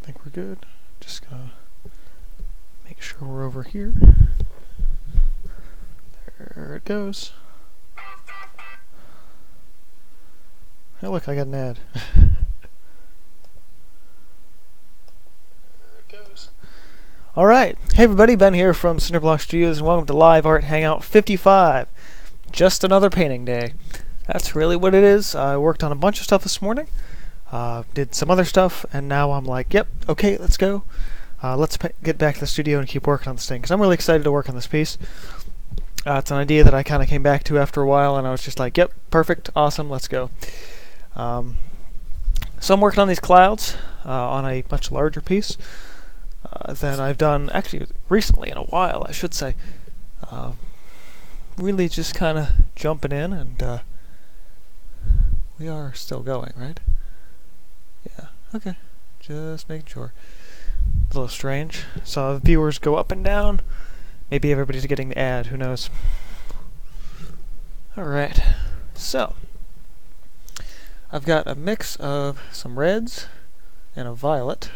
I think we're good. Just gonna make sure we're over here. There it goes. Hey, look, I got an ad. Alright, hey everybody, Ben here from Cinder Studios, and welcome to Live Art Hangout 55. Just another painting day. That's really what it is. I worked on a bunch of stuff this morning, did some other stuff, and now I'm like, yep, okay, let's go. Let's get back to the studio and keep working on this thing, because I'm really excited to work on this piece. It's an idea that I kind of came back to after a while, and I was just like, yep, perfect, awesome, let's go. So I'm working on these clouds on a much larger piece than I've done, actually recently in a while, I should say. Really just kind of jumping in, and we are still going, right? Yeah, okay, just making sure. A little strange. Saw viewers go up and down. Maybe everybody's getting the ad, who knows. Alright, so I've got a mix of some reds and a violet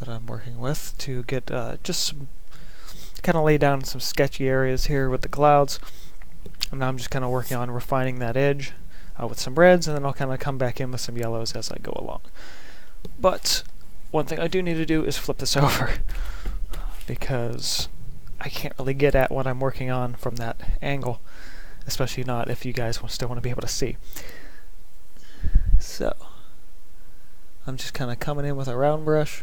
that I'm working with to get just some, kind of lay down some sketchy areas here with the clouds. And now I'm just kind of working on refining that edge with some reds, and then I'll kind of come back in with some yellows as I go along. But one thing I do need to do is flip this over, because I can't really get at what I'm working on from that angle, especially not if you guys still want to be able to see. So I'm just kind of coming in with a round brush,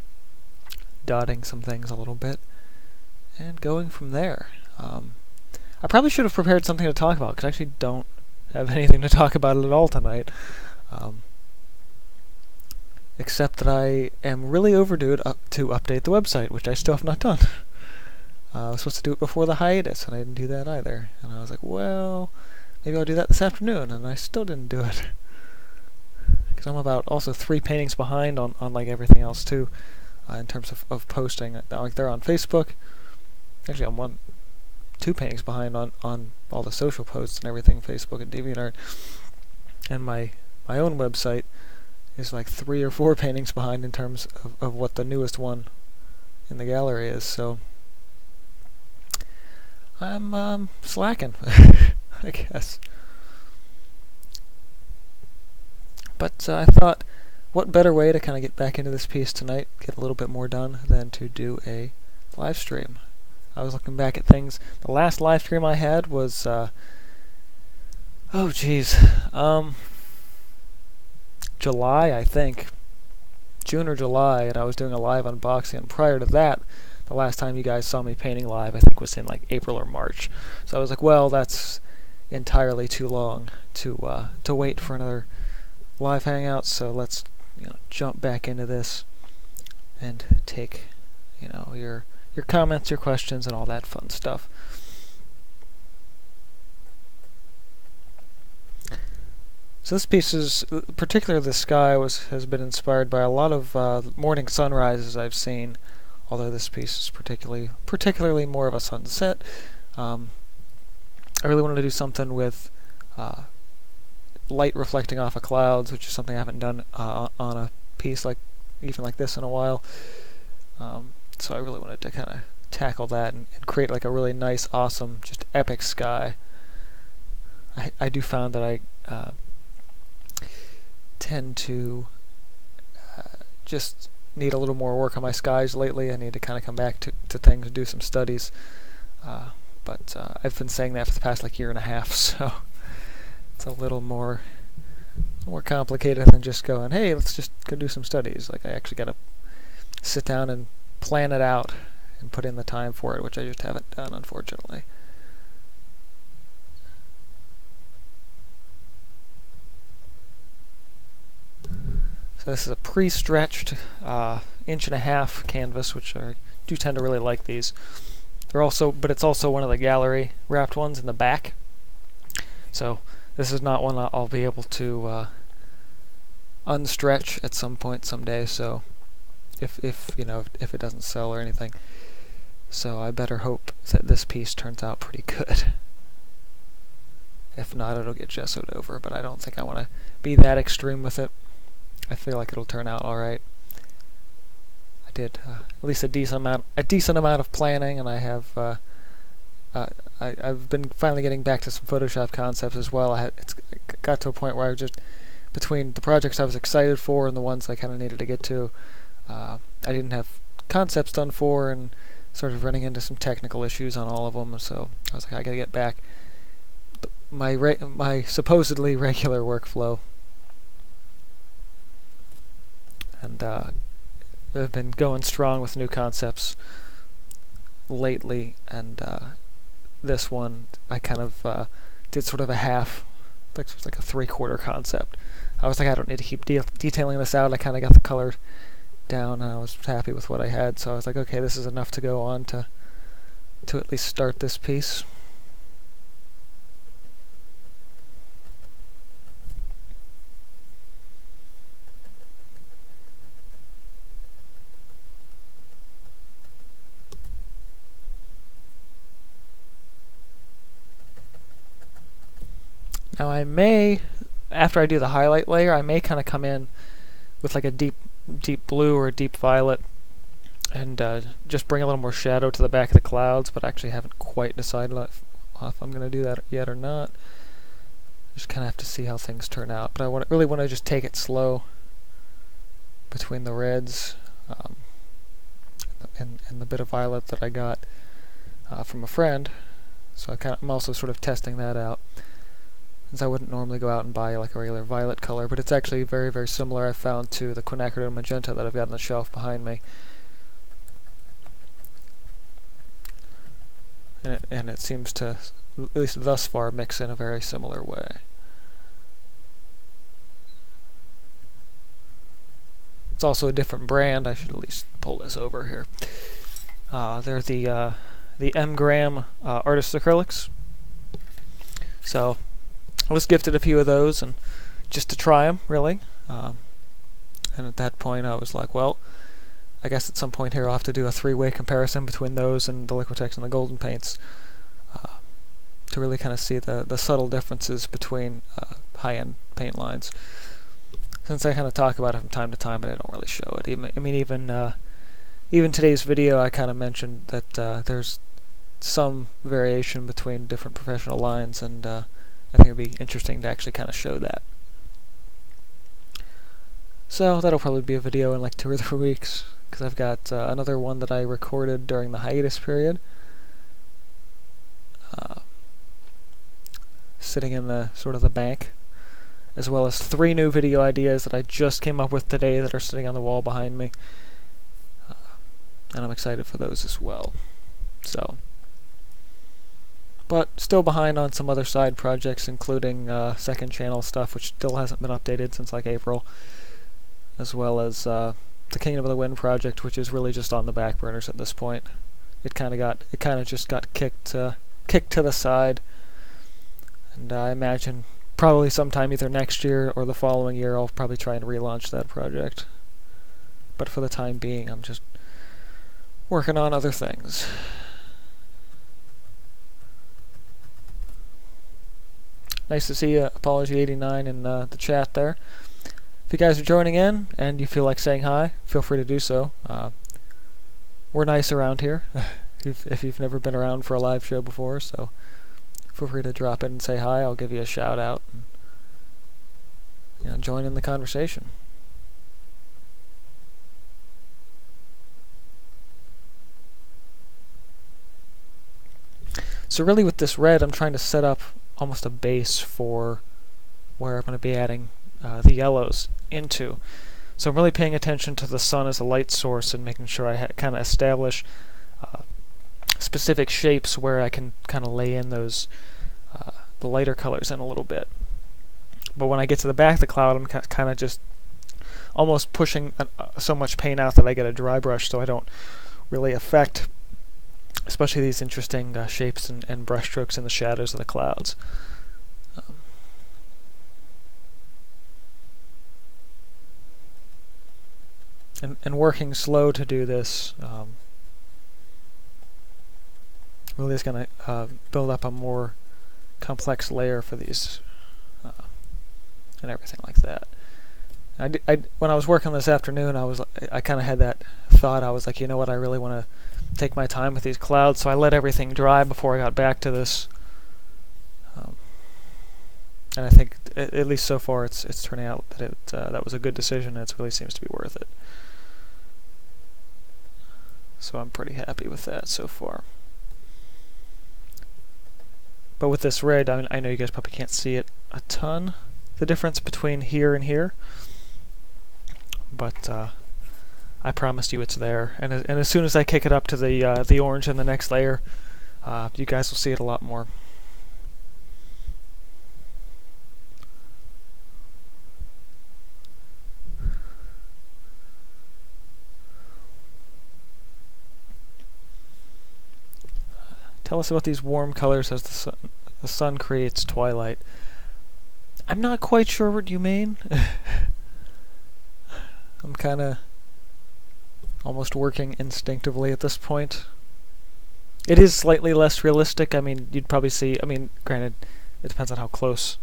dotting some things a little bit, and going from there. I probably should have prepared something to talk about, because I actually don't have anything to talk about at all tonight. Except that I am really overdue to update the website, which I still have not done. I was supposed to do it before the hiatus, and I didn't do that either. And I was like, well, maybe I'll do that this afternoon, and I still didn't do it. Because I'm about also 3 paintings behind on like everything else too, in terms of posting. Like they're on Facebook. Actually, I'm 2 paintings behind on all the social posts and everything, Facebook and DeviantArt. And my own website is like 3 or 4 paintings behind in terms of what the newest one in the gallery is, so I'm slacking, I guess. But I thought, what better way to kind of get back into this piece tonight, get a little bit more done, than to do a live stream. I was looking back at things. The last live stream I had was, oh geez, July, I think. June or July, and I was doing a live unboxing. And prior to that, the last time you guys saw me painting live, I think was in like April or March. So I was like, well, that's entirely too long to wait for another live hangout. So let's jump back into this and take your comments, your questions, and all that fun stuff. So this piece is, particularly the sky, has been inspired by a lot of morning sunrises I've seen, although this piece is particularly more of a sunset. I really wanted to do something with light reflecting off of clouds, which is something I haven't done on a piece even like this in a while. So I really wanted to kind of tackle that and create like a really nice, awesome, just epic sky. I do find that I tend to just need a little more work on my skies lately. I need to kind of come back to things and do some studies. But I've been saying that for the past year and a half, so it's a little more complicated than just going, hey, let's just go do some studies. Like, I actually got to sit down and plan it out and put in the time for it, which I just haven't done, unfortunately. So this is a pre-stretched 1.5" canvas, which I do tend to really like these. But it's also one of the gallery wrapped ones in the back. So this is not one I'll be able to unstretch at some point someday. So if it doesn't sell or anything, so I better hope that this piece turns out pretty good. If not, it'll get gessoed over. But I don't think I want to be that extreme with it. I feel like it'll turn out alright. I did at least a decent amount of planning, and I have I've been finally getting back to some Photoshop concepts as well. It's got to a point where I just, between the projects I was excited for and the ones I kind of needed to get to, I didn't have concepts done for, and sort of running into some technical issues on all of them. So I was like, I gotta get back my supposedly regular workflow. And I've been going strong with new concepts lately, and this one I kind of did sort of a half, like it was like a 3/4 concept. I was like, I don't need to keep detailing this out. I kind of got the color down, and I was happy with what I had. So I was like, okay, this is enough to go on to at least start this piece. Now I may, after I do the highlight layer, I may kind of come in with like a deep blue or a deep violet, and just bring a little more shadow to the back of the clouds, but I actually haven't quite decided if I'm going to do that yet or not. Just kind of have to see how things turn out. But I really want to just take it slow between the reds and the bit of violet that I got from a friend. So I'm also sort of testing that out, since I wouldn't normally go out and buy like a regular violet color, but it's actually very, very similar, I found, to the quinacridone magenta that I've got on the shelf behind me. And it seems to, at least thus far, mix in a very similar way. It's also a different brand. I should at least pull this over here. They're the M-Gram Artist Acrylics. So I was gifted a few of those, and just to try them, really. And at that point, I was like, well, I guess at some point here I'll have to do a 3-way comparison between those and the Liquitex and the Golden paints to really kind of see the subtle differences between high-end paint lines. Since I kind of talk about it from time to time, but I don't really show it. Even today's video, I kind of mentioned that there's some variation between different professional lines, and I think it'd be interesting to actually kind of show that. So that'll probably be a video in like 2 or 3 weeks, because I've got another one that I recorded during the hiatus period, sitting in the sort of the bank, as well as 3 new video ideas that I just came up with today that are sitting on the wall behind me, and I'm excited for those as well. So, but still behind on some other side projects, including second channel stuff, which still hasn't been updated since like April, as well as the Kingdom of the Wind project, which is really just on the back burners at this point. It kind of just got kicked to the side, and I imagine probably sometime either next year or the following year I'll probably try and relaunch that project. But for the time being, I'm just working on other things. Nice to see Apology89 in the chat there. If you guys are joining in and you feel like saying hi, feel free to do so. We're nice around here, if you've never been around for a live show before, so feel free to drop in and say hi. I'll give you a shout out and join in the conversation. So really with this red, I'm trying to set up almost a base for where I'm going to be adding the yellows into. So I'm really paying attention to the sun as a light source and making sure I kind of establish specific shapes where I can kind of lay in those the lighter colors in a little bit. But when I get to the back of the cloud, I'm kind of just almost pushing so much paint out that I get a dry brush, so I don't really affect especially these interesting shapes and brush strokes in the shadows of the clouds. And working slow to do this really is going to build up a more complex layer for these and everything like that. When I was working this afternoon, I kind of had that thought. I was like, you know what, I really want to take my time with these clouds, so I let everything dry before I got back to this. And I think, at least so far, it's turning out that that was a good decision, and it really seems to be worth it. So I'm pretty happy with that so far. But with this red, I know you guys probably can't see it a ton, the difference between here and here. But I promised you it's there, and as soon as I kick it up to the orange in the next layer, you guys will see it a lot more. Tell us about these warm colors as the sun creates twilight. I'm not quite sure what you mean. I'm kind of almost working instinctively at this point. It is slightly less realistic. I mean, you'd probably see, granted, it depends on how close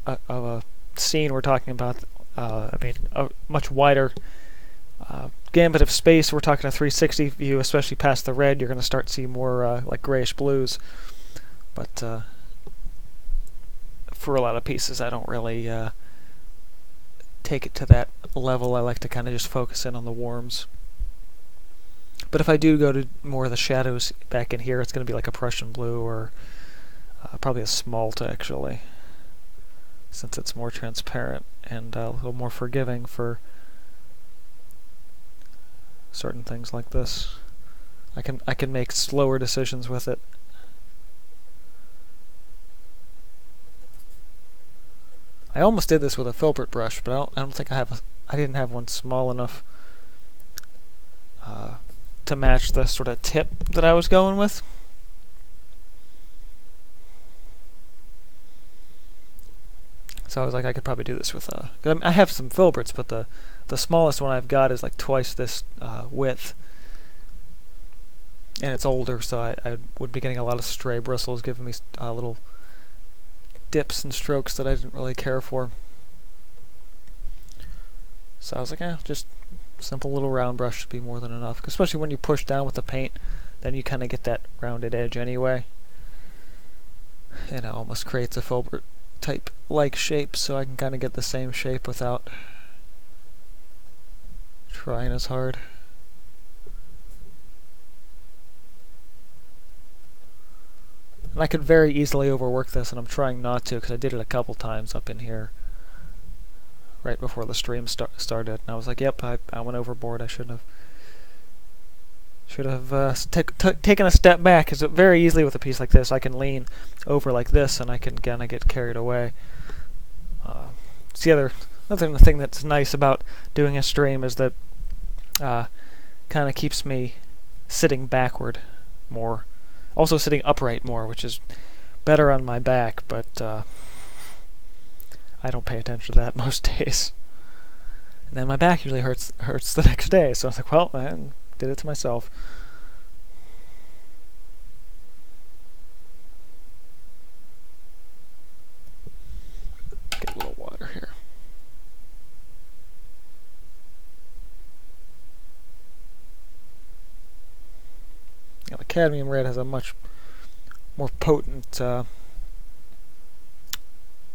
of a scene we're talking about. A much wider gambit of space. We're talking a 360 view, especially past the red. You're going to start to see more like grayish blues. But for a lot of pieces, I don't really take it to that level. I like to kind of just focus in on the warms. But if I do go to more of the shadows back in here, it's going to be like a Prussian blue or probably a smalt, actually, since it's more transparent and a little more forgiving for certain things like this. I can make slower decisions with it. I almost did this with a filbert brush, but I don't think I didn't have one small enough to match the sort of tip that I was going with. So I was like, I could probably do this with I have some filberts, but the smallest one I've got is like twice this width, and it's older, so I would be getting a lot of stray bristles, giving me little dips and strokes that I didn't really care for. So I was like, just simple little round brush should be more than enough, especially when you push down with the paint, then you kind of get that rounded edge anyway, and it almost creates a filbert type like shape, so I can kind of get the same shape without trying as hard. And I could very easily overwork this, and I'm trying not to, because I did it a couple times up in here right before the stream started, and I was like, yep, I went overboard. I should have taken a step back, because very easily with a piece like this I can lean over like this and I can kind of get carried away. It's the other thing that's nice about doing a stream is that kind of keeps me sitting backward more, also sitting upright more, which is better on my back, but I don't pay attention to that most days. And then my back usually hurts the next day, so I was like, well, I did it to myself. Get a little water here. Yeah, the cadmium red has a much more potent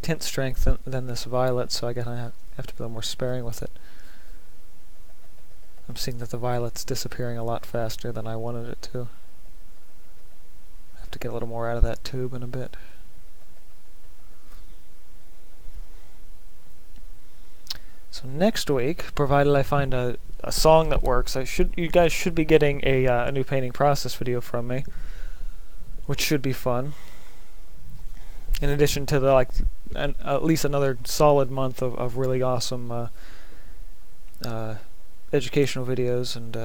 tint strength than this violet, so I guess I have to be a little more sparing with it. I'm seeing that the violet's disappearing a lot faster than I wanted it to. I have to get a little more out of that tube in a bit. So next week, provided I find a song that works, you guys should be getting a new painting process video from me, which should be fun. In addition to the at least another solid month of really awesome educational videos, and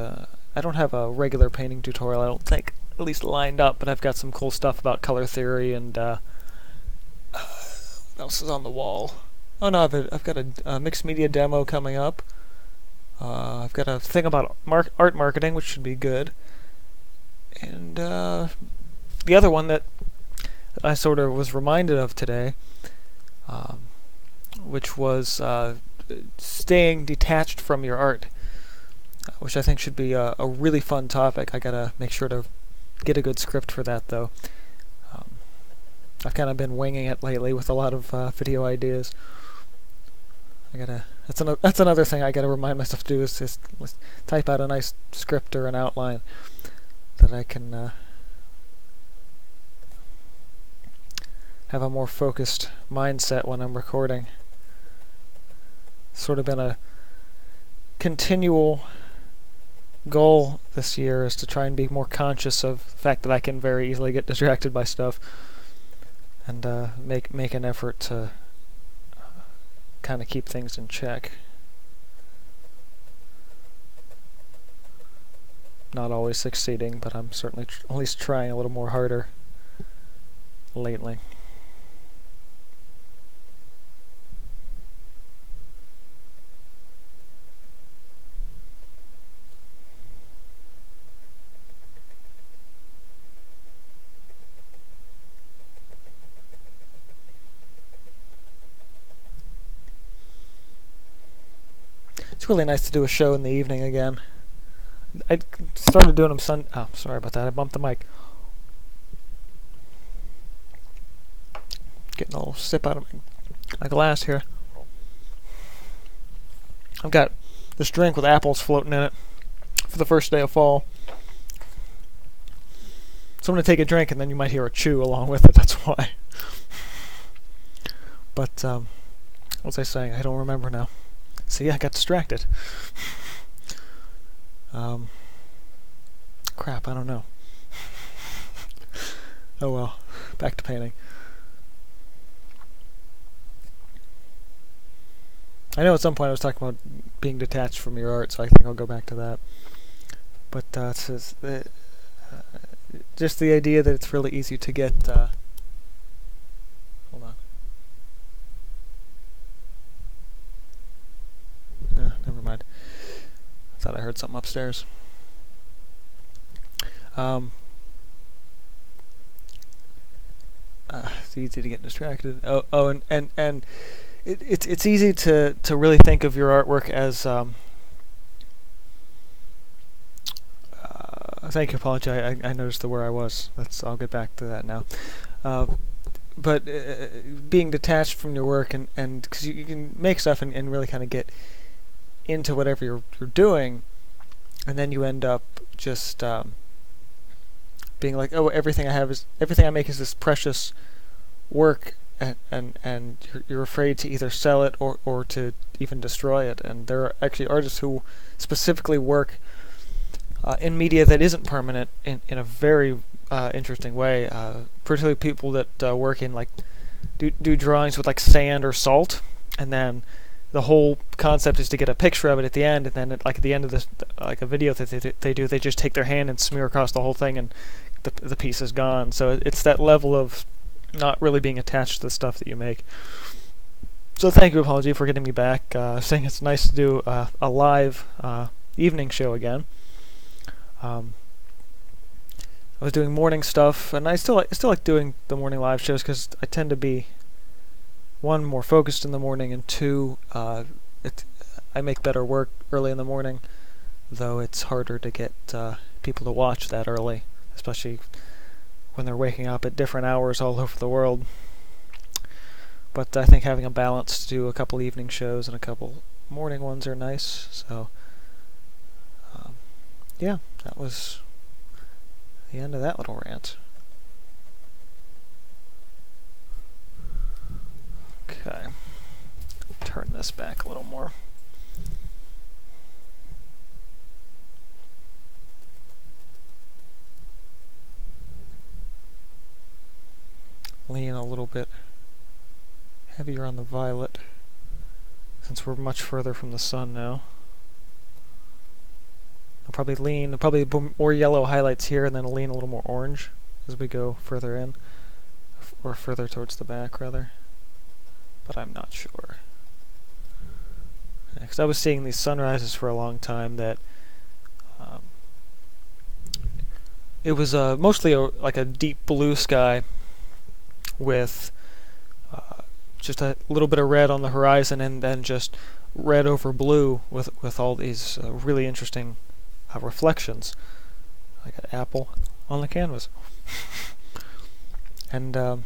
I don't have a regular painting tutorial, I don't think, at least lined up, but I've got some cool stuff about color theory and what else is on the wall? Oh no, I've got a mixed media demo coming up. I've got a thing about art marketing, which should be good, and the other one that I sort of was reminded of today, which was staying detached from your art, which I think should be a really fun topic. I gotta make sure to get a good script for that, though. I've kind of been winging it lately with a lot of video ideas. That's another thing I gotta remind myself to do, is just type out a nice script or an outline that I can have a more focused mindset when I'm recording. Sort of been a continual goal this year, is to try and be more conscious of the fact that I can very easily get distracted by stuff, and make an effort to kind of keep things in check. Not always succeeding, but I'm certainly at least trying a little more harder lately. It's really nice to do a show in the evening again. I started doing them oh, sorry about that. I bumped the mic. Getting a little sip out of my glass here. I've got this drink with apples floating in it for the first day of fall. So I'm going to take a drink, and then you might hear a chew along with it. That's why. But, what was I saying? I don't remember now. See, I got distracted. Crap, I don't know. Oh well, back to painting. I know at some point I was talking about being detached from your art, so I think I'll go back to that. But it's just the idea that it's really easy to get... hold on. Never mind. I thought I heard something upstairs. It's easy to get distracted. And it's easy to really think of your artwork as thank you, Apology. I noticed where I was. I'll get back to that now. But being detached from your work, and because you can make stuff and really kind of get into whatever you're doing, and then you end up just being like, oh, everything I make is this precious work, and you're afraid to either sell it or to even destroy it. And there are actually artists who specifically work in media that isn't permanent in a very interesting way, particularly people that work in do drawings with sand or salt, and then the whole concept is to get a picture of it at the end, and then at the end of this, a video that they do, they just take their hand and smear across the whole thing, and the piece is gone. So it's that level of not really being attached to the stuff that you make. So thank you, Apology, for getting me back. Saying it's nice to do a live evening show again. I was doing morning stuff, and I still like doing the morning live shows because I tend to be, one, more focused in the morning, and two, I make better work early in the morning, though it's harder to get people to watch that early, especially when they're waking up at different hours all over the world. But I think having a balance to do a couple evening shows and a couple morning ones are nice. So yeah, that was the end of that little rant. Okay, turn this back a little more. Lean a little bit heavier on the violet, since we're much further from the sun now. I'll probably more yellow highlights here, and then lean a little more orange as we go further in, or further towards the back, rather. But I'm not sure. Because I was seeing these sunrises for a long time that it was mostly like a deep blue sky with just a little bit of red on the horizon, and then just red over blue with all these really interesting reflections, like an apple on the canvas. And I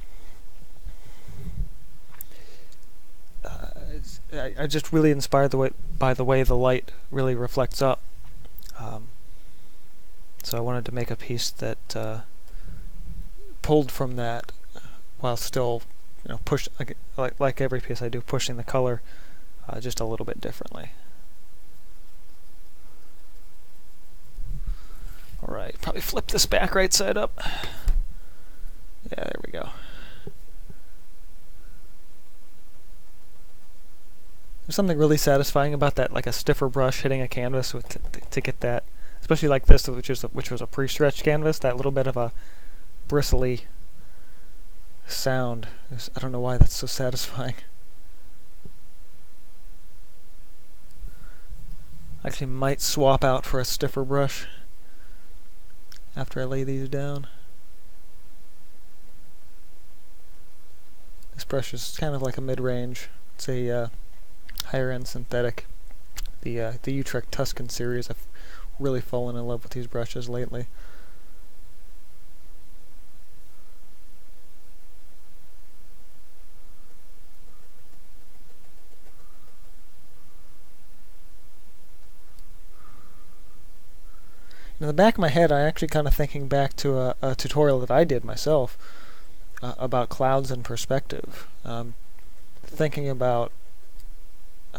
just really inspired by the way the light really reflects up. So I wanted to make a piece that pulled from that, while still, push like every piece I do, pushing the color just a little bit differently. All right, probably flip this back right side up. Yeah, there we go. There's something really satisfying about that, like a stiffer brush hitting a canvas to get that, especially like this, which was a pre-stretched canvas. That little bit of a bristly sound. I don't know why that's so satisfying. I actually might swap out for a stiffer brush after I lay these down. This brush is kind of like a mid-range. It's a higher-end synthetic. The Utrecht Tuscan series. I've really fallen in love with these brushes lately. In the back of my head, I'm actually kind of thinking back to a tutorial that I did myself about clouds and perspective. Thinking about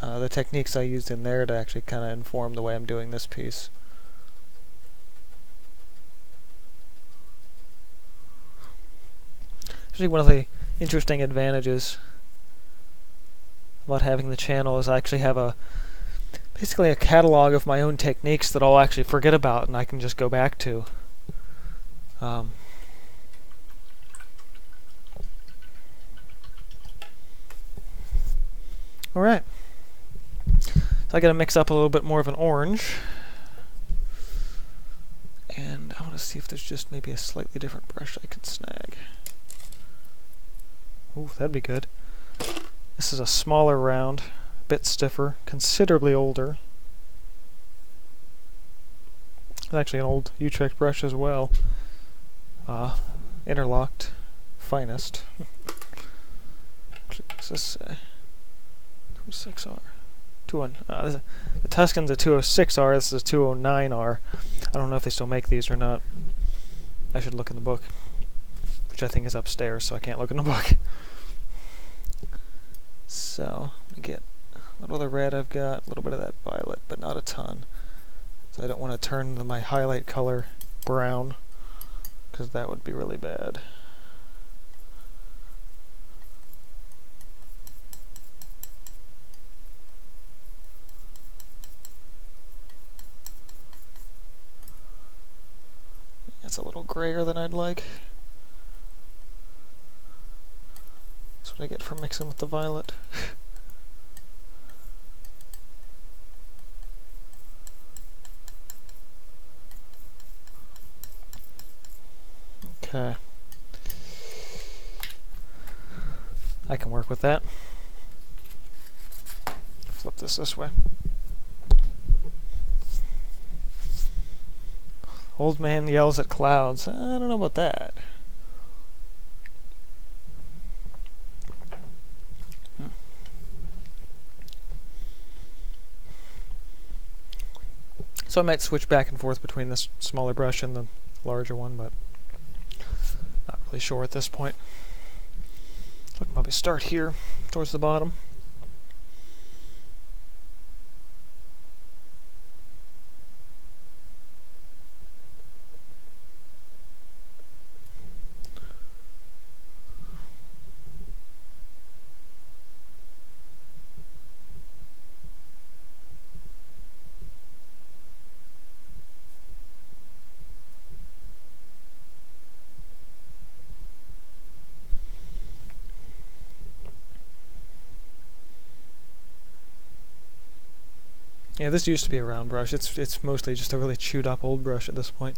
the techniques I used in there to actually kind of inform the way I'm doing this piece. Actually, one of the interesting advantages about having the channel is I actually have basically a catalog of my own techniques that I'll actually forget about and I can just go back to. Alright. So I gotta mix up a little bit more of an orange. And I want to see if there's just maybe a slightly different brush I can snag. Ooh, that'd be good. This is a smaller round, a bit stiffer, considerably older. It's actually an old Utrecht brush as well. Interlocked, finest. What's this say? 206R. The Tuscan's a 206R, this is a 209R. I don't know if they still make these or not. I should look in the book, which I think is upstairs, so I can't look in the book. So, let me get a little of the red I've got, a little bit of that violet, but not a ton. So I don't want to turn my highlight color brown, because that would be really bad. That's a little grayer than I'd like. That's what I get for mixing with the violet. Okay. I can work with that. Flip this way. Old man yells at clouds. I don't know about that. So I might switch back and forth between this smaller brush and the larger one, but not really sure at this point. So I can probably start here towards the bottom. Yeah, this used to be a round brush. It's mostly just a really chewed up old brush at this point.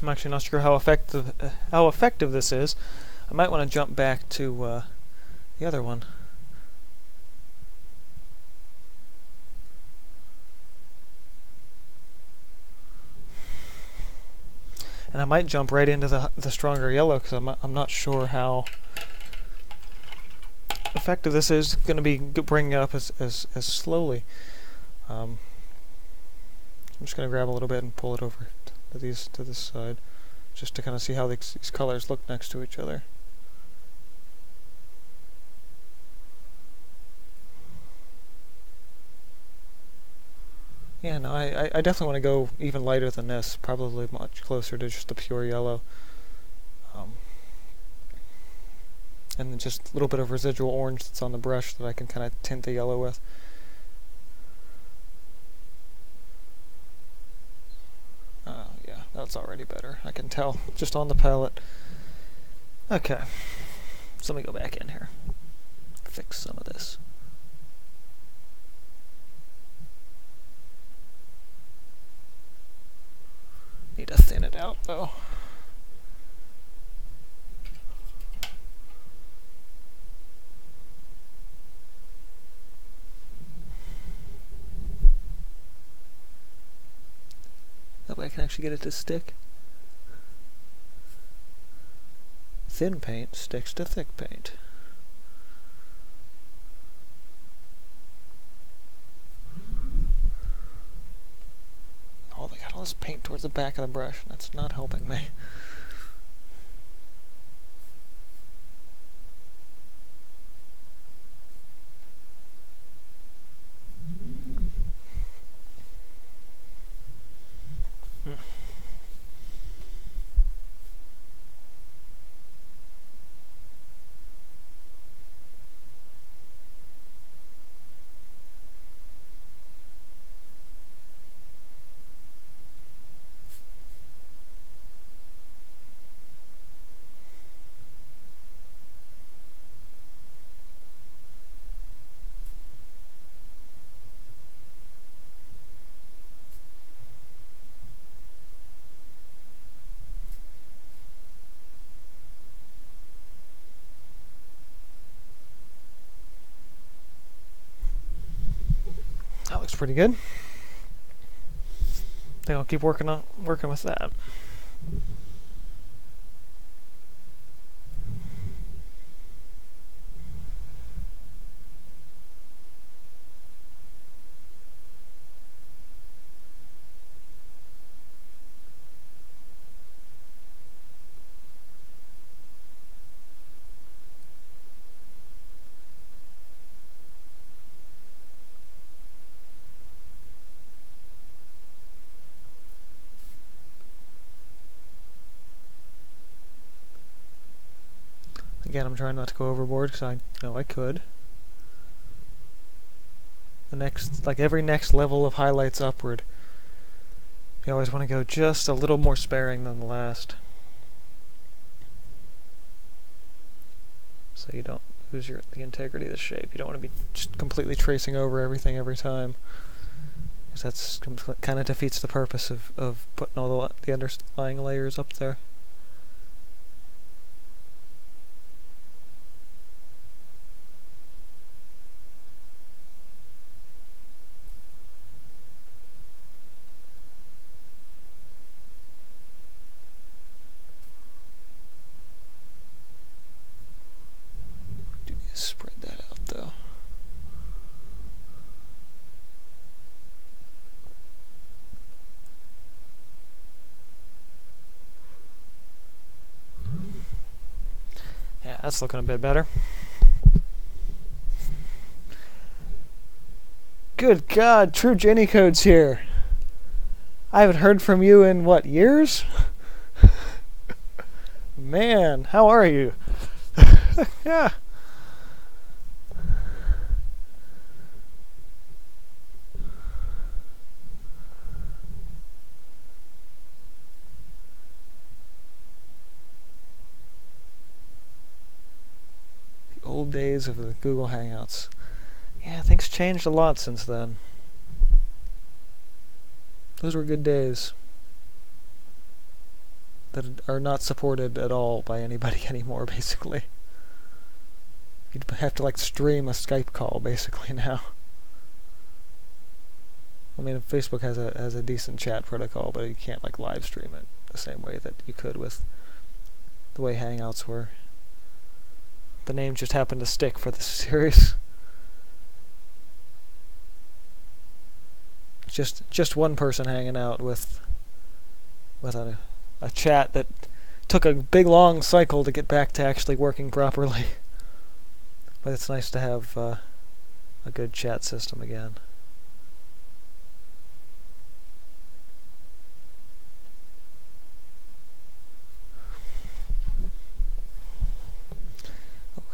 I'm actually not sure how effective this is. I might want to jump back to the other one. And I might jump right into the stronger yellow because I'm not sure how effective this is going to be bringing it up as slowly. I'm just going to grab a little bit and pull it over to this side, just to kind of see how these colors look next to each other. Yeah, no, I definitely want to go even lighter than this, probably much closer to just the pure yellow. And then just a little bit of residual orange that's on the brush that I can kind of tint the yellow with. Yeah, that's already better. I can tell just on the palette. Okay, so let me go back in here, fix some of this. Need to thin it out though. That way I can actually get it to stick. Thin paint sticks to thick paint. Oh, they got all this paint towards the back of the brush. That's not helping me. That looks pretty good. I think I'll keep working with that. Again, I'm trying not to go overboard because I know I could. Every next level of highlights upward, you always want to go just a little more sparing than the last, so you don't lose the integrity of the shape. You don't want to be just completely tracing over everything every time, because that's kind of defeats the purpose of putting all the underlying layers up there. Spread that out though. Yeah, that's looking a bit better. Good God, True Jenny Code's here. I haven't heard from you in what, years? Man, how are you? Yeah. Old days of the Google Hangouts. Yeah, things changed a lot since then. Those were good days. that are not supported at all by anybody anymore, basically. You'd have to like stream a Skype call basically now. I mean, Facebook has a decent chat protocol, but you can't like live stream it the same way that you could with the way Hangouts were. The name just happened to stick for the series. Just one person hanging out with a chat that took a big long cycle to get back to actually working properly. But it's nice to have a good chat system again.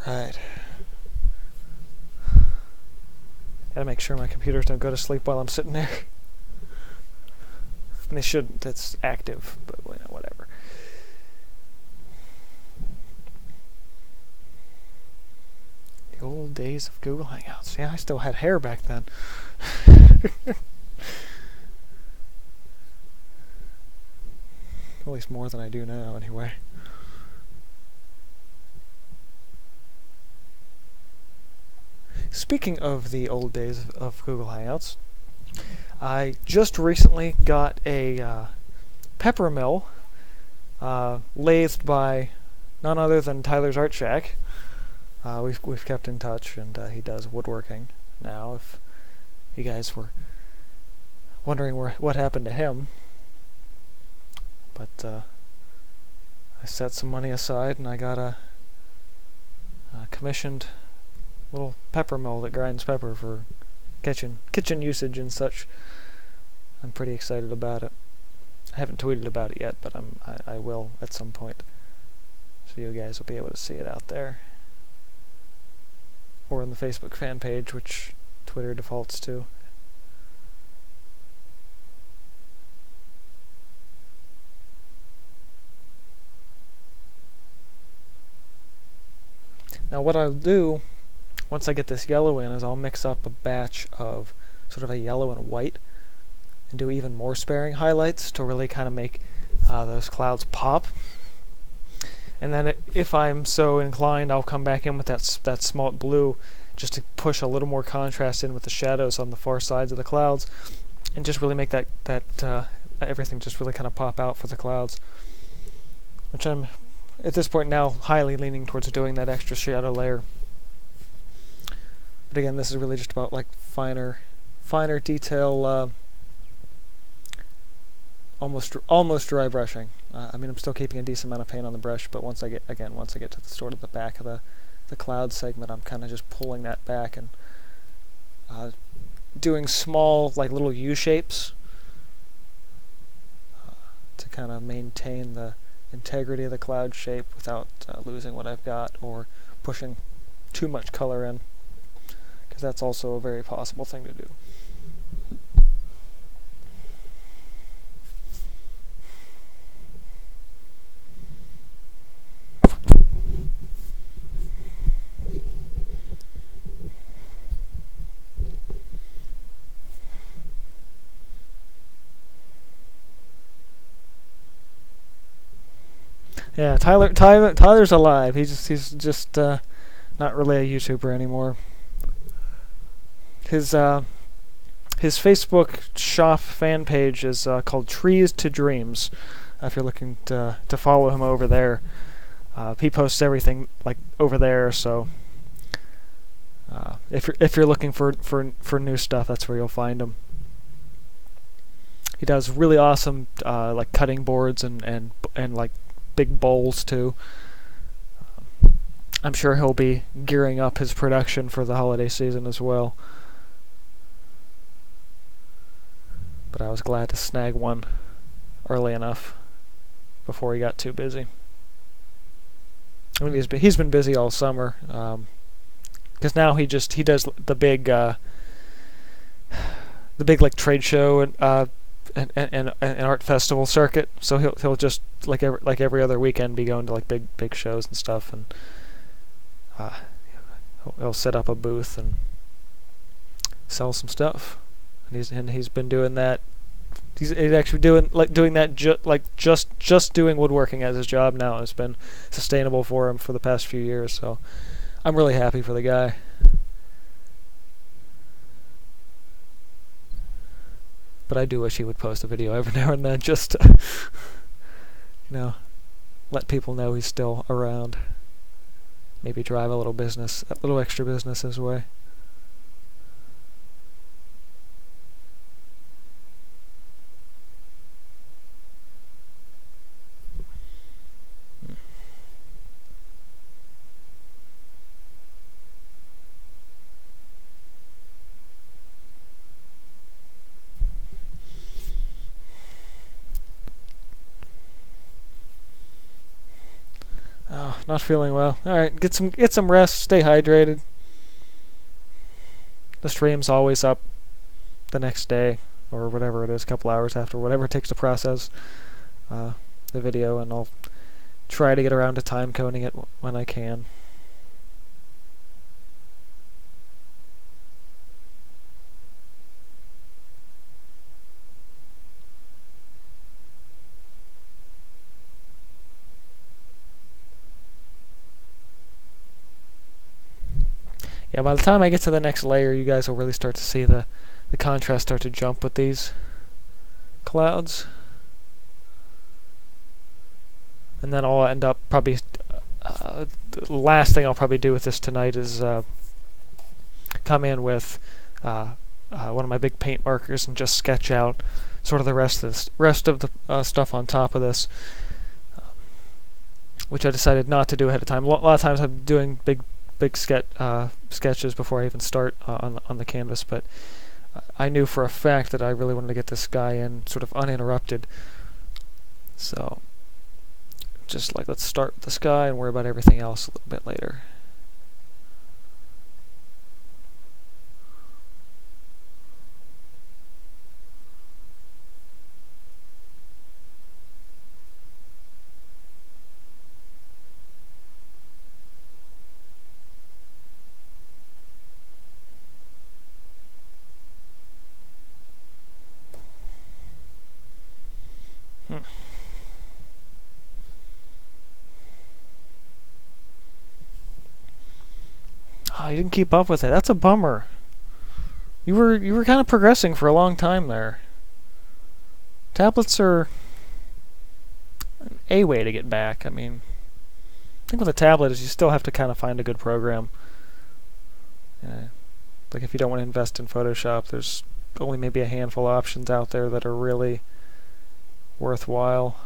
Alright. Gotta make sure my computers don't go to sleep while I'm sitting there. And they shouldn't, it's active, but whatever. The old days of Google Hangouts. Yeah, I still had hair back then. At least more than I do now, anyway. Speaking of the old days of Google Hangouts, I just recently got a pepper mill lathed by none other than Tyler's Art Shack. We've kept in touch, and he does woodworking now. If you guys were wondering what happened to him, but I set some money aside, and I got a commissioned little pepper mill that grinds pepper for kitchen usage and such. I'm pretty excited about it. I haven't tweeted about it yet, but I will at some point, so you guys will be able to see it out there, or on the Facebook fan page, which Twitter defaults to. Now what I'll do once I get this yellow in is I'll mix up a batch of sort of a yellow and white and do even more sparing highlights to really kind of make those clouds pop. And then if I'm so inclined, I'll come back in with that smalt blue just to push a little more contrast in with the shadows on the far sides of the clouds, and just really make that everything just really kind of pop out for the clouds, which I'm at this point now highly leaning towards doing that extra shadow layer. But again, this is really just about like finer detail, almost dry brushing. I mean, I'm still keeping a decent amount of paint on the brush, but once I get to the sort of the back of the cloud segment, I'm kind of just pulling that back and doing small, like little U shapes to kind of maintain the integrity of the cloud shape without losing what I've got or pushing too much color in, because that's also a very possible thing to do. Yeah, Tyler's alive. He's just not really a YouTuber anymore. His Facebook shop fan page is called Trees to Dreams. If you're looking to follow him over there, he posts everything like over there. So if you're looking for new stuff, that's where you'll find him. He does really awesome like cutting boards and like big bowls too. I'm sure he'll be gearing up his production for the holiday season as well. But I was glad to snag one early enough before he got too busy. I mean, he's been busy all summer, because now he does the big like trade show and art festival circuit. So he'll just like every other weekend be going to like big shows and stuff, and he'll set up a booth and sell some stuff. And he's been doing that. he's actually doing that just doing woodworking as his job now has been sustainable for him for the past few years. So I'm really happy for the guy. But I do wish he would post a video every now and then just to, let people know he's still around. Maybe drive a little extra business his way. Oh, not feeling well. Alright, get some rest, stay hydrated. The stream's always up the next day, or whatever it is, a couple hours after, whatever it takes to process the video, and I'll try to get around to time coding it when I can. Yeah, by the time I get to the next layer, you guys will really start to see the contrast start to jump with these clouds. And then I'll end up probably... the last thing I'll probably do with this tonight is come in with one of my big paint markers and just sketch out sort of the rest of the stuff on top of this, which I decided not to do ahead of time. A lot of times I'm doing big sketches before I even start on the canvas, but I knew for a fact that I really wanted to get this guy in sort of uninterrupted. So just let's start with this guy and worry about everything else a little bit later. Oh, you didn't keep up with it. That's a bummer. You were kind of progressing for a long time there. Tablets are a way to get back. I mean, the thing with a tablet is you still have to kind of find a good program. Like if you don't want to invest in Photoshop, there's only maybe a handful of options out there that are really worthwhile.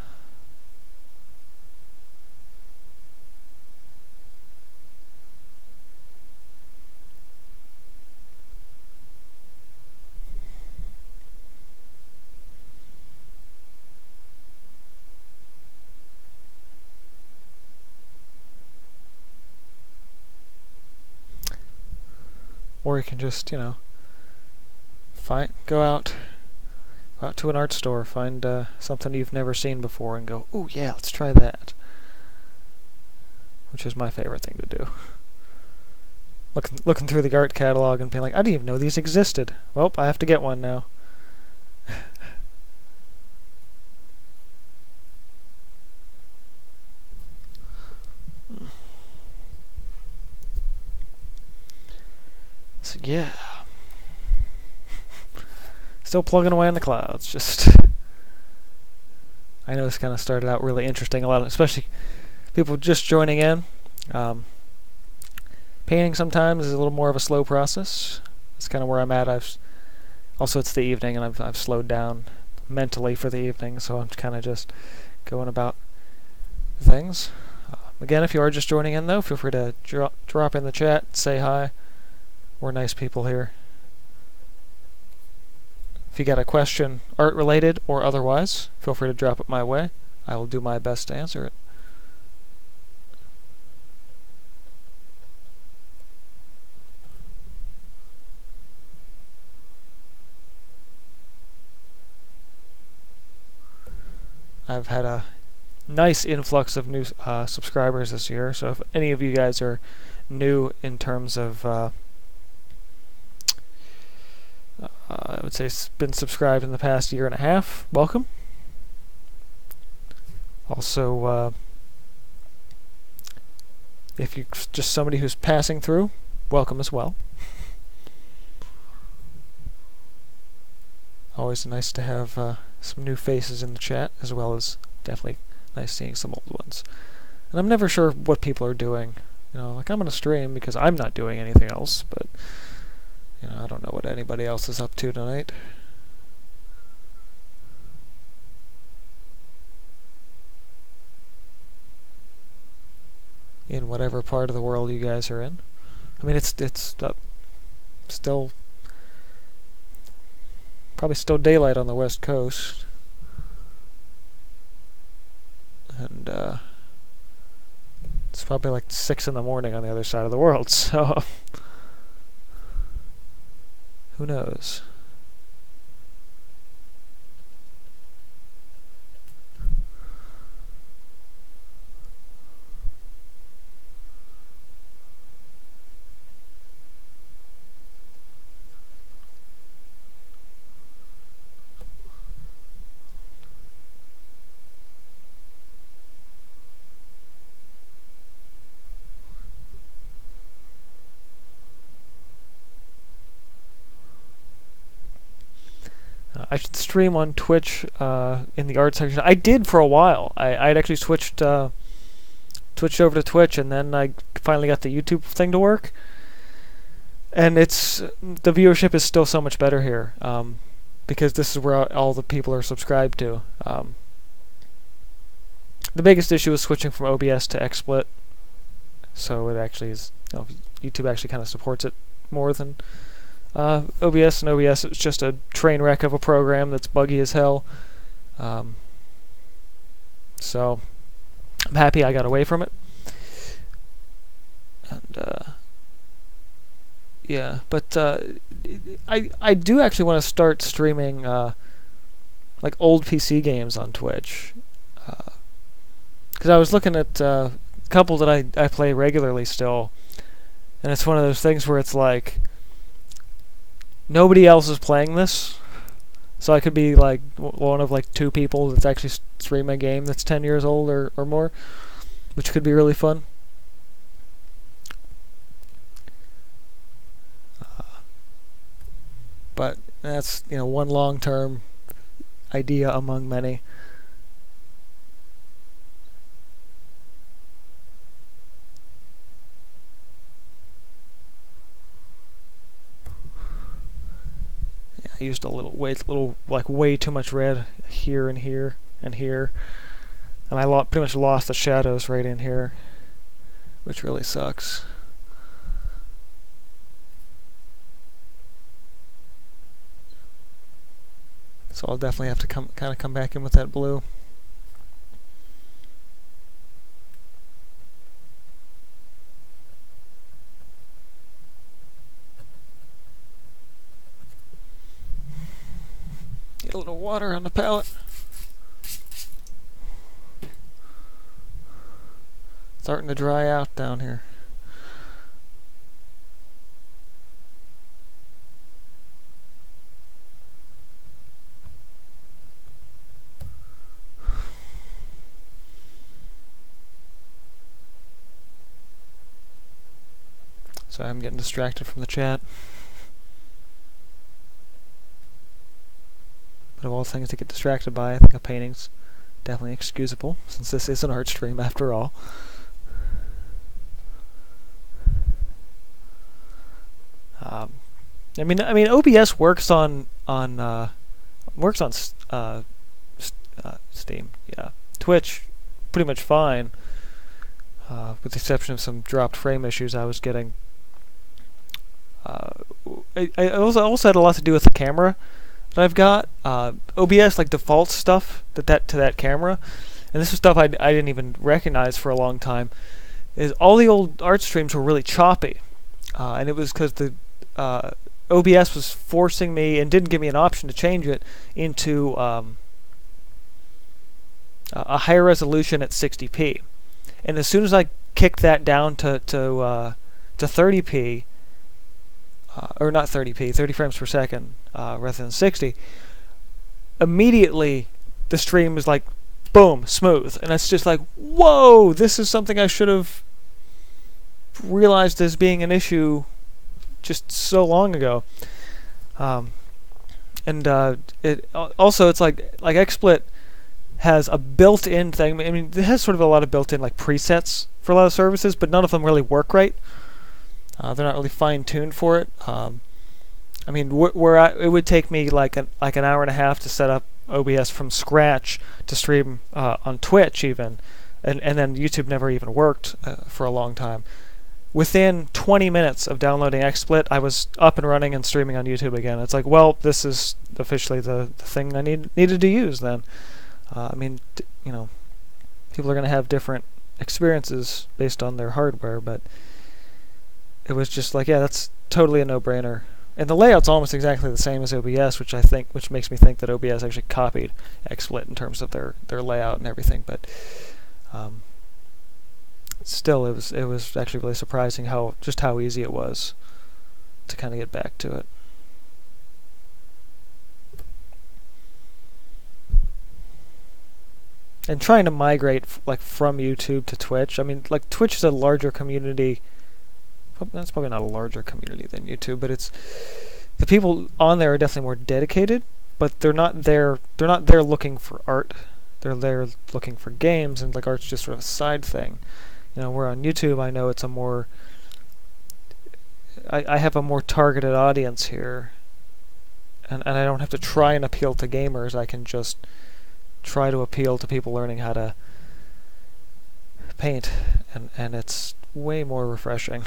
Or you can just, go out to an art store, find something you've never seen before, and go, "Ooh, yeah, let's try that." Which is my favorite thing to do. Looking through the art catalog and being like, "I didn't even know these existed. Well, I have to get one now." So yeah, still plugging away in the clouds. Just, I know this kind of started out really interesting. Especially people just joining in. Painting sometimes is a little more of a slow process. That's kind of where I'm at. Also it's the evening, and I've slowed down mentally for the evening, so I'm kind of just going about things. Again, if you are just joining in, though, feel free to drop in the chat, say hi. We're nice people here. If you got a question, art-related or otherwise, feel free to drop it my way. I will do my best to answer it. I've had a nice influx of new subscribers this year, so if any of you guys are new in terms of I would say been subscribed in the past year and a half, welcome. Also, if you're just somebody who's passing through, welcome as well. Always nice to have some new faces in the chat, as well as definitely nice seeing some old ones. And I'm never sure what people are doing. You know, like I'm gonna stream because I'm not doing anything else, but you know, I don't know what anybody else is up to tonight. In whatever part of the world you guys are in. I mean, it's still probably still daylight on the West Coast, and it's probably like 6 in the morning on the other side of the world. So who knows? I should stream on Twitch in the art section. I did for a while. I'd actually switched over to Twitch, and then I finally got the YouTube thing to work. And the viewership is still so much better here, because this is where all the people are subscribed to. The biggest issue is switching from OBS to XSplit, so it actually is. You know, YouTube actually kind of supports it more than OBS, and OBS is just a train wreck of a program that's buggy as hell. So I'm happy I got away from it. And yeah, but I do actually want to start streaming like old PC games on Twitch, because I was looking at a couple that I play regularly still, and it's one of those things where it's like nobody else is playing this, so I could be like one of like 2 people that's actually streaming a game that's 10 years old or more, which could be really fun. But that's, you know, one long-term idea among many. I used way too much red here and here and here, and I pretty much lost the shadows right in here, which really sucks. So I'll definitely have to kind of come back in with that blue. Get a little water on the palette. Starting to dry out down here. So I'm getting distracted from the chat. But of all things to get distracted by, I think a painting's definitely excusable, since this is an art stream after all. I mean, OBS works on Steam. Yeah, Twitch, pretty much fine, with the exception of some dropped frame issues I was getting. I also had a lot to do with the camera that I've got. OBS like defaults stuff to that camera, and this is stuff I didn't even recognize for a long time. Is all the old art streams were really choppy, and it was because the OBS was forcing me and didn't give me an option to change it into a higher resolution at 60p, and as soon as I kicked that down to 30p, or not 30p, 30 frames per second rather than 60, immediately the stream is like, boom, smooth. And it's just like, whoa, this is something I should have realized as being an issue just so long ago. It also, it's like XSplit has a built-in thing. I mean, it has sort of a lot of built-in like presets for a lot of services, but none of them really work right. They're not really fine-tuned for it. I mean, it would take me like an hour and a half to set up OBS from scratch to stream on Twitch even, and then YouTube never even worked for a long time. Within 20 minutes of downloading XSplit, I was up and running and streaming on YouTube again. It's like, well, this is officially the thing I needed to use then. I mean, people are going to have different experiences based on their hardware, but it was just like, yeah, that's totally a no-brainer. And the layout's almost exactly the same as OBS, which makes me think that OBS actually copied XSplit in terms of their layout and everything. But still, it was actually really surprising how easy it was to kind of get back to it. And trying to migrate like from YouTube to Twitch. I mean, like Twitch is a larger community. That's probably not a larger community than YouTube, but it's the people on there are definitely more dedicated. But they're not there. They're not there looking for art. They're there looking for games, and like art's just sort of a side thing. Where on YouTube, I know it's a more. I have a more targeted audience here, and I don't have to try and appeal to gamers. I can just try to appeal to people learning how to paint, and it's way more refreshing.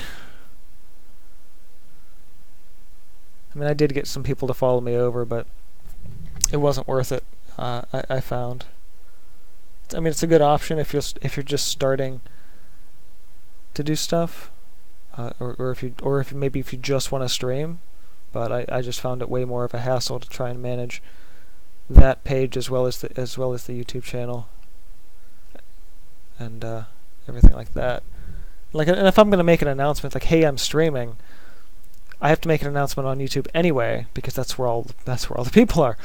I mean, I did get some people to follow me over, but it wasn't worth it. I found. I mean, it's a good option if you're just starting to do stuff, or if you just want to stream. But I just found it way more of a hassle to try and manage that page as well as the YouTube channel and everything like that. Like, and if I'm going to make an announcement like, "Hey, I'm streaming," I have to make an announcement on YouTube anyway because that's where all the people are.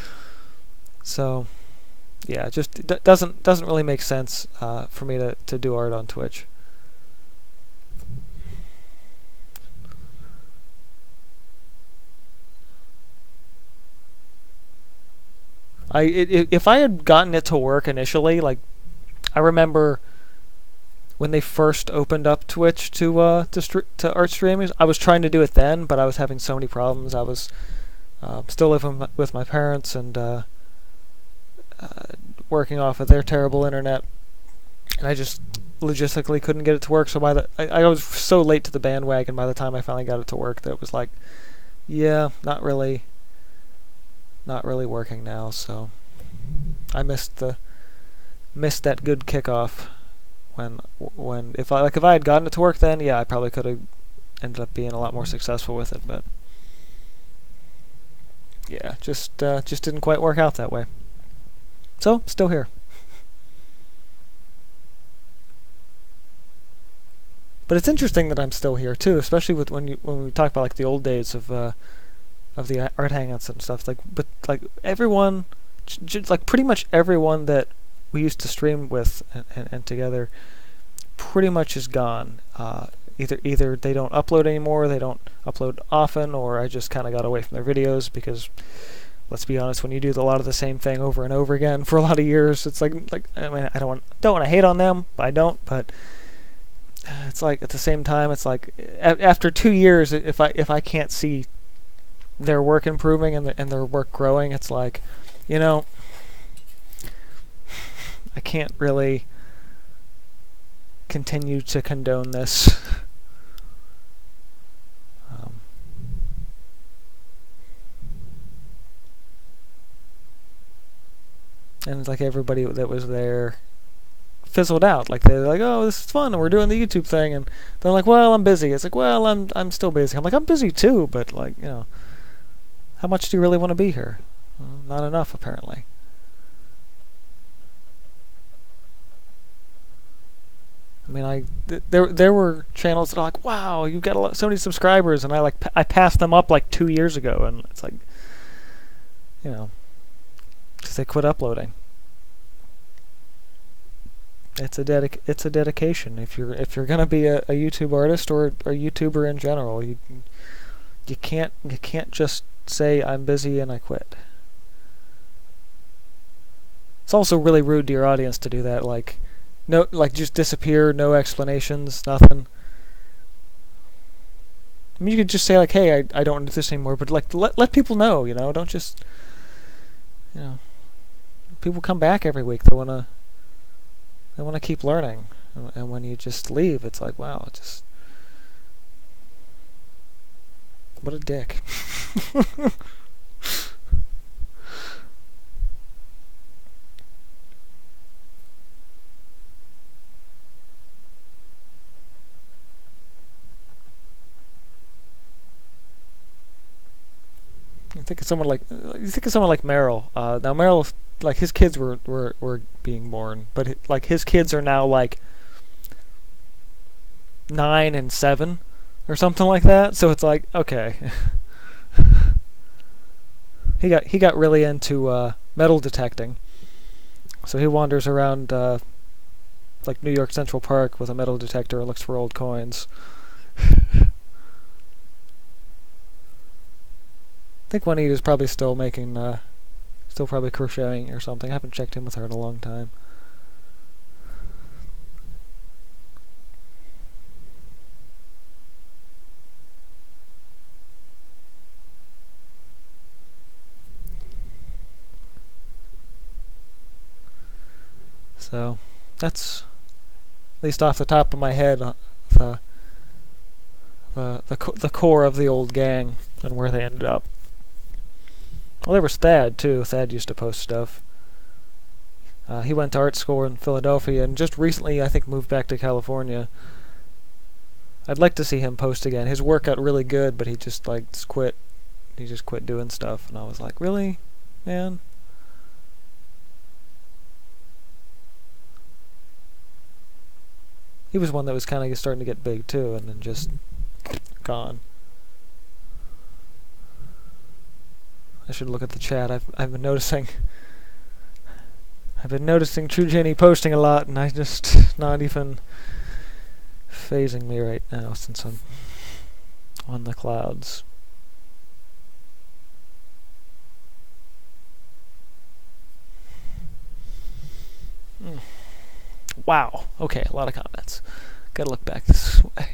So, yeah, it just doesn't really make sense for me to do art on Twitch. If I had gotten it to work initially, like I remember when they first opened up Twitch to art streamers, I was trying to do it then, but I was having so many problems. I was still living with my parents and working off of their terrible internet, and I just logistically couldn't get it to work. So I was so late to the bandwagon by the time I finally got it to work that it was like, yeah, not really working now. So I missed that good kickoff when if I had gotten it to work then, yeah, I probably could have ended up being a lot more successful with it, but yeah, just didn't quite work out that way. So still here. But it's interesting that I'm still here too, especially when we talk about like the old days of the art hangouts and stuff. But everyone, like pretty much everyone that we used to stream with and together, pretty much is gone. Either they don't upload anymore, they don't upload often, or I just kind of got away from their videos because, let's be honest, when you do a lot of the same thing over and over again for a lot of years, it's like I mean, I don't want to hate on them, I don't, but it's like at the same time, it's like after 2 years, if I can't see their work improving and their work growing, it's like, I can't really continue to condone this. And it's like everybody that was there fizzled out. Like they're like, "Oh, this is fun, and we're doing the YouTube thing," and they're like, "Well, I'm busy." It's like, "Well, I'm still busy." I'm like, "I'm busy too," but like, how much do you really want to be here? Well, not enough, apparently. I mean, there were channels that are like, wow, you got so many subscribers, and I passed them up like 2 years ago, and it's like, you know, because they quit uploading. It's a dedication. If you're gonna be a YouTube artist or a YouTuber in general, you can't just say I'm busy and I quit. It's also really rude to your audience to do that. Like, no, like just disappear, no explanations, nothing. I mean, you could just say like, hey, I don't do this anymore, but like let people know, you know. Don't just, you know, people come back every week. They wanna keep learning, and when you just leave, it's like, wow, just what a dick. You think of someone like Merrill. Now Merrill, like his kids were being born, but like his kids are now like 9 and 7 or something like that. So it's like, okay. he got really into metal detecting. So he wanders around like New York Central Park with a metal detector and looks for old coins. I think Juanita's probably still making, still probably crocheting or something. I haven't checked in with her in a long time. So, that's, at least off the top of my head, the core of the old gang and where they ended up. Well, there was Thad, too. Thad used to post stuff. He went to art school in Philadelphia and just recently, I think, moved back to California. I'd like to see him post again. His work got really good, but he just, like, quit. He just quit doing stuff, and I was like, really, man? He was one that was kind of starting to get big, too, and then just gone. I should look at the chat. I've been noticing True Jenny posting a lot, and I just not even phasing me right now since I'm on the clouds. Wow. Okay, a lot of comments. Gotta look back this way.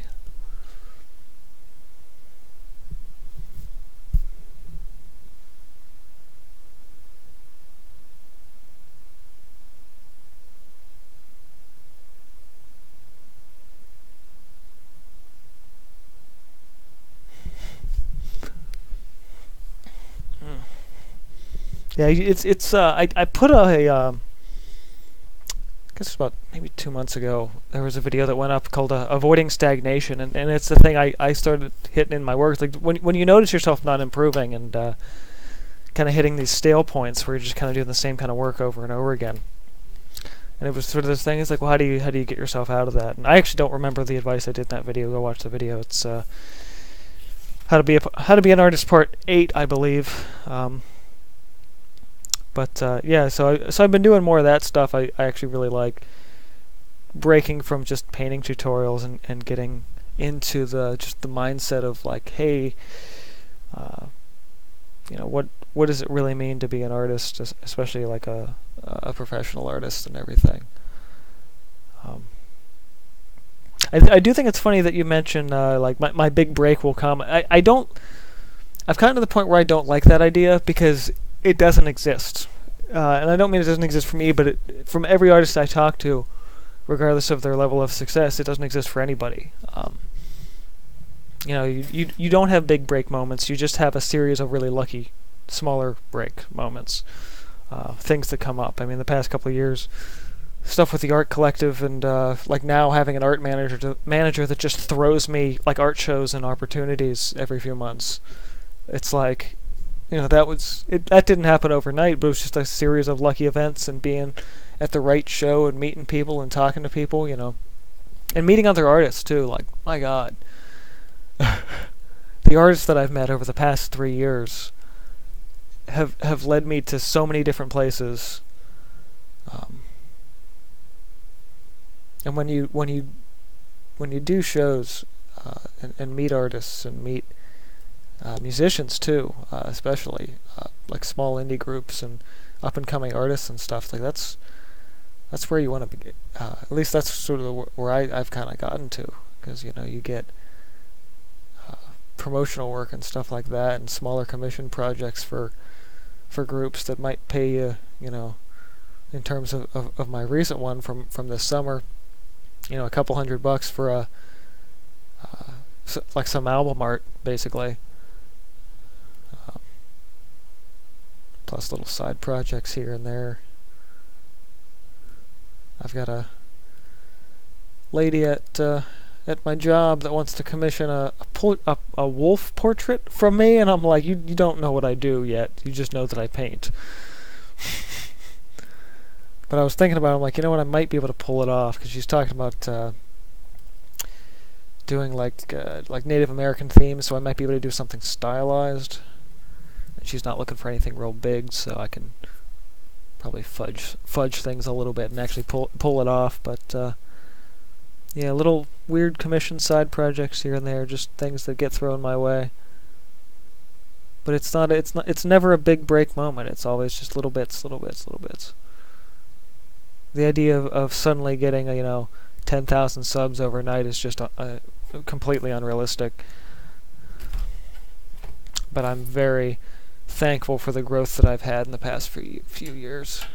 Yeah, it's I put I guess about maybe 2 months ago, there was a video that went up called Avoiding Stagnation, and it's the thing I started hitting in my work. Like, when you notice yourself not improving and kind of hitting these stale points where you're just kind of doing the same kind of work over and over again. And it was sort of this thing, it's like, well, how do you get yourself out of that? And I actually don't remember the advice I did in that video. Go watch the video. It's how to be an artist part 8, I believe. But yeah, so I've been doing more of that stuff. I actually really like breaking from just painting tutorials and getting into the mindset of like, hey, you know, what does it really mean to be an artist, especially like a professional artist and everything. I do think it's funny that you mentioned like my big break will come. I've gotten to the point where I don't like that idea because it doesn't exist. And I don't mean it doesn't exist for me, but from every artist I talk to, regardless of their level of success, it doesn't exist for anybody. You know, you don't have big break moments. You just have a series of really lucky, smaller break moments. Things that come up. I mean, the past couple of years, stuff with the art collective, and like now having an art manager that just throws me like art shows and opportunities every few months. It's like, you know, that didn't happen overnight, but it was just a series of lucky events and being at the right show and meeting people and talking to people, you know. And meeting other artists too. Like, my God, the artists that I've met over the past 3 years have led me to so many different places. And when you do shows and meet artists and meet musicians too, especially like small indie groups and up and coming artists and stuff, like that's where you want to be. At least that's sort of where I've kind of gotten to, because you get promotional work and stuff like that, and smaller commission projects for groups that might pay you, in terms of my recent one from this summer, a couple $100 for like some album art, basically. Plus little side projects here and there. I've got a lady at my job that wants to commission a wolf portrait from me, and I'm like, you don't know what I do yet. You just know that I paint. But I was thinking about it, I'm like, you know what, I might be able to pull it off, because she's talking about doing like Native American themes, so I might be able to do something stylized. And she's not looking for anything real big, so I can probably fudge things a little bit and actually pull it off. But yeah, little weird commission side projects here and there, just things that get thrown my way. But it's never a big break moment. It's always just little bits. The idea of suddenly getting 10,000 subs overnight is just completely unrealistic. But I'm very thankful for the growth that I've had in the past few years.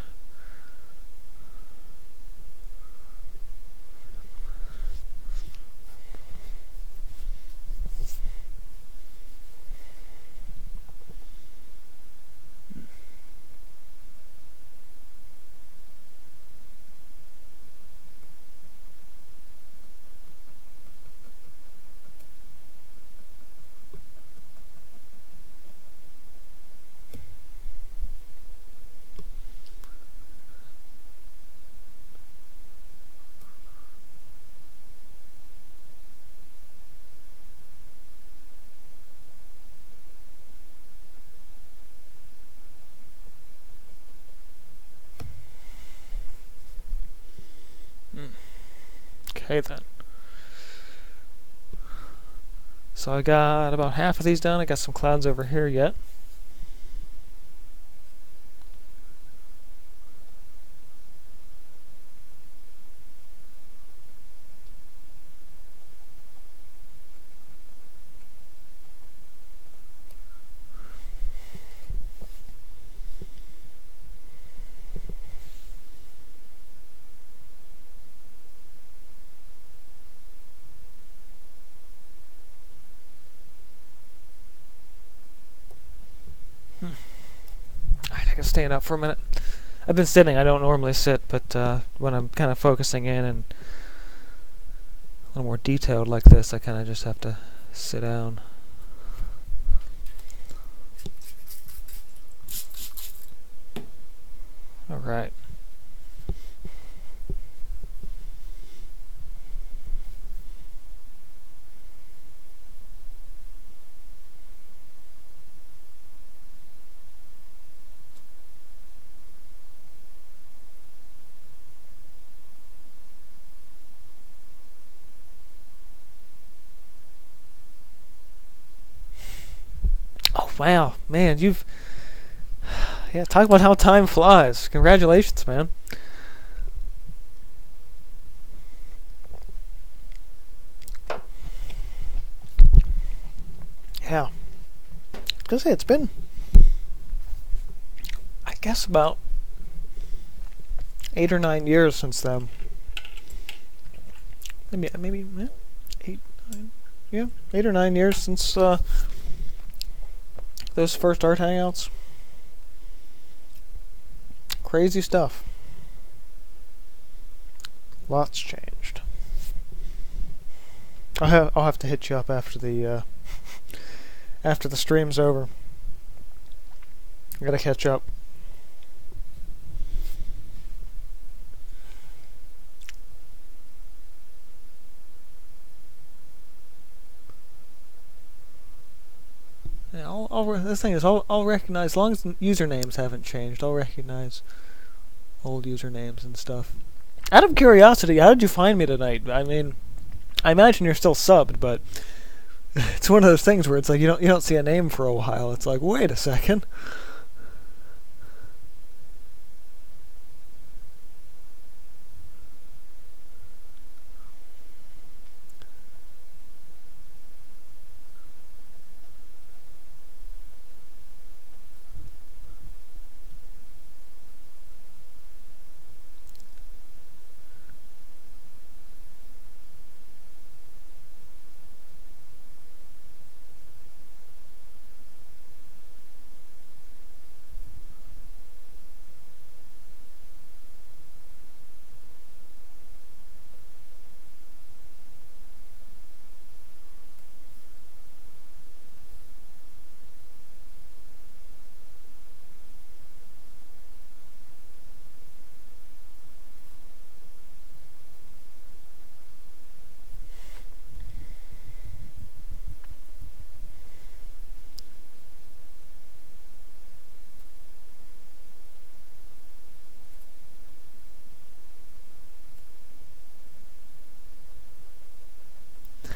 Okay then. So I got about half of these done. I got some clouds over here yet. I can stand up for a minute. I've been sitting. I don't normally sit, but when I'm kind of focusing in and a little more detailed like this, I kind of just have to sit down. All right. Wow, man, yeah, talk about how time flies. Congratulations, man. Yeah. I was gonna say, it's been, I guess, about 8 or 9 years since then. Maybe 8, 9, yeah, 8 or 9 years since those first art hangouts. Crazy stuff. Lots changed. I'll have to hit you up after the stream's over. I gotta catch up. Yeah, this thing is, I'll recognize, as long as usernames haven't changed, I'll recognize old usernames and stuff. Out of curiosity, how did you find me tonight? I mean, I imagine you're still subbed, but it's one of those things where it's like you don't see a name for a while. It's like, wait a second.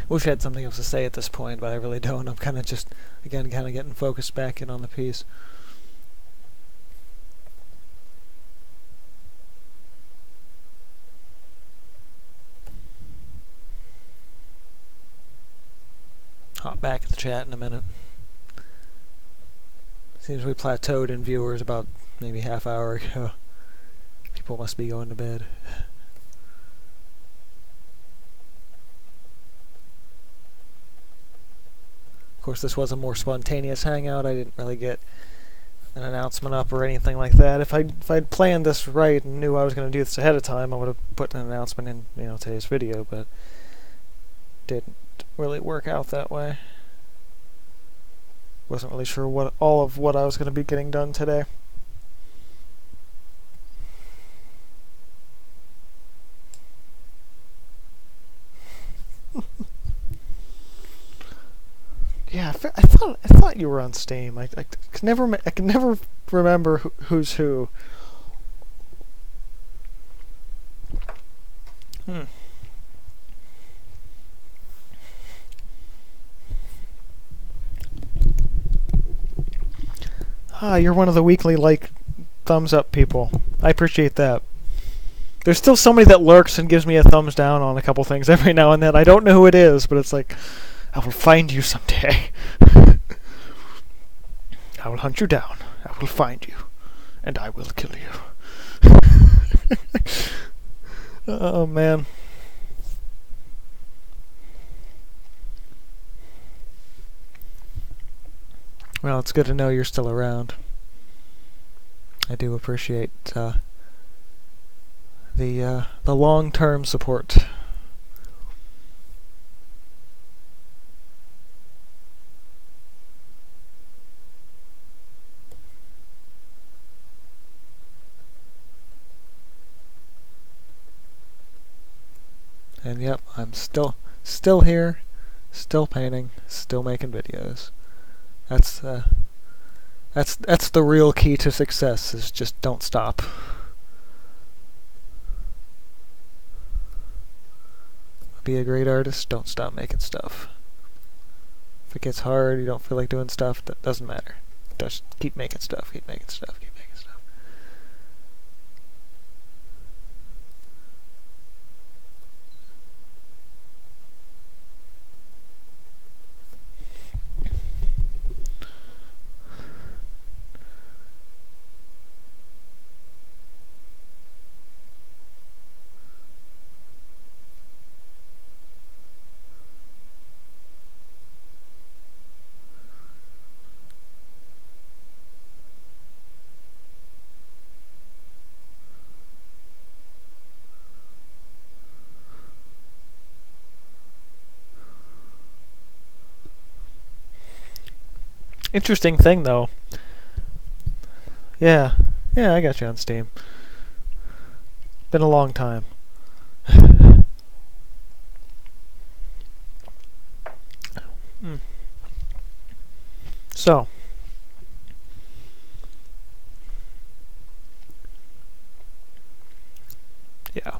Wish I had something else to say at this point, but I really don't. I'm kind of just, again, kind of getting focused back in on the piece. Hop back at the chat in a minute. Seems we plateaued in viewers about maybe half hour ago. People must be going to bed. Of course, this was a more spontaneous hangout. I didn't really get an announcement up or anything like that. If I'd planned this right and knew I was going to do this ahead of time, I would have put an announcement in today's video, but didn't really work out that way. Wasn't really sure all of what I was going to be getting done today. Yeah, I thought you were on Steam. I could never remember who's who. You're one of the weekly thumbs up people. I appreciate that. There's still somebody that lurks and gives me a thumbs down on a couple things every now and then. I don't know who it is, but it's like, I will find you someday. I will hunt you down. I will find you. And I will kill you. Oh, man. Well, it's good to know you're still around. I do appreciate the long-term support. And yep, I'm still here, still painting, still making videos. That's the real key to success, is just don't stop. Be a great artist, don't stop making stuff. If it gets hard, you don't feel like doing stuff, that doesn't matter. Just keep making stuff, keep making stuff, keep making stuff. Interesting thing, though. Yeah, I got you on Steam. Been a long time. So, yeah.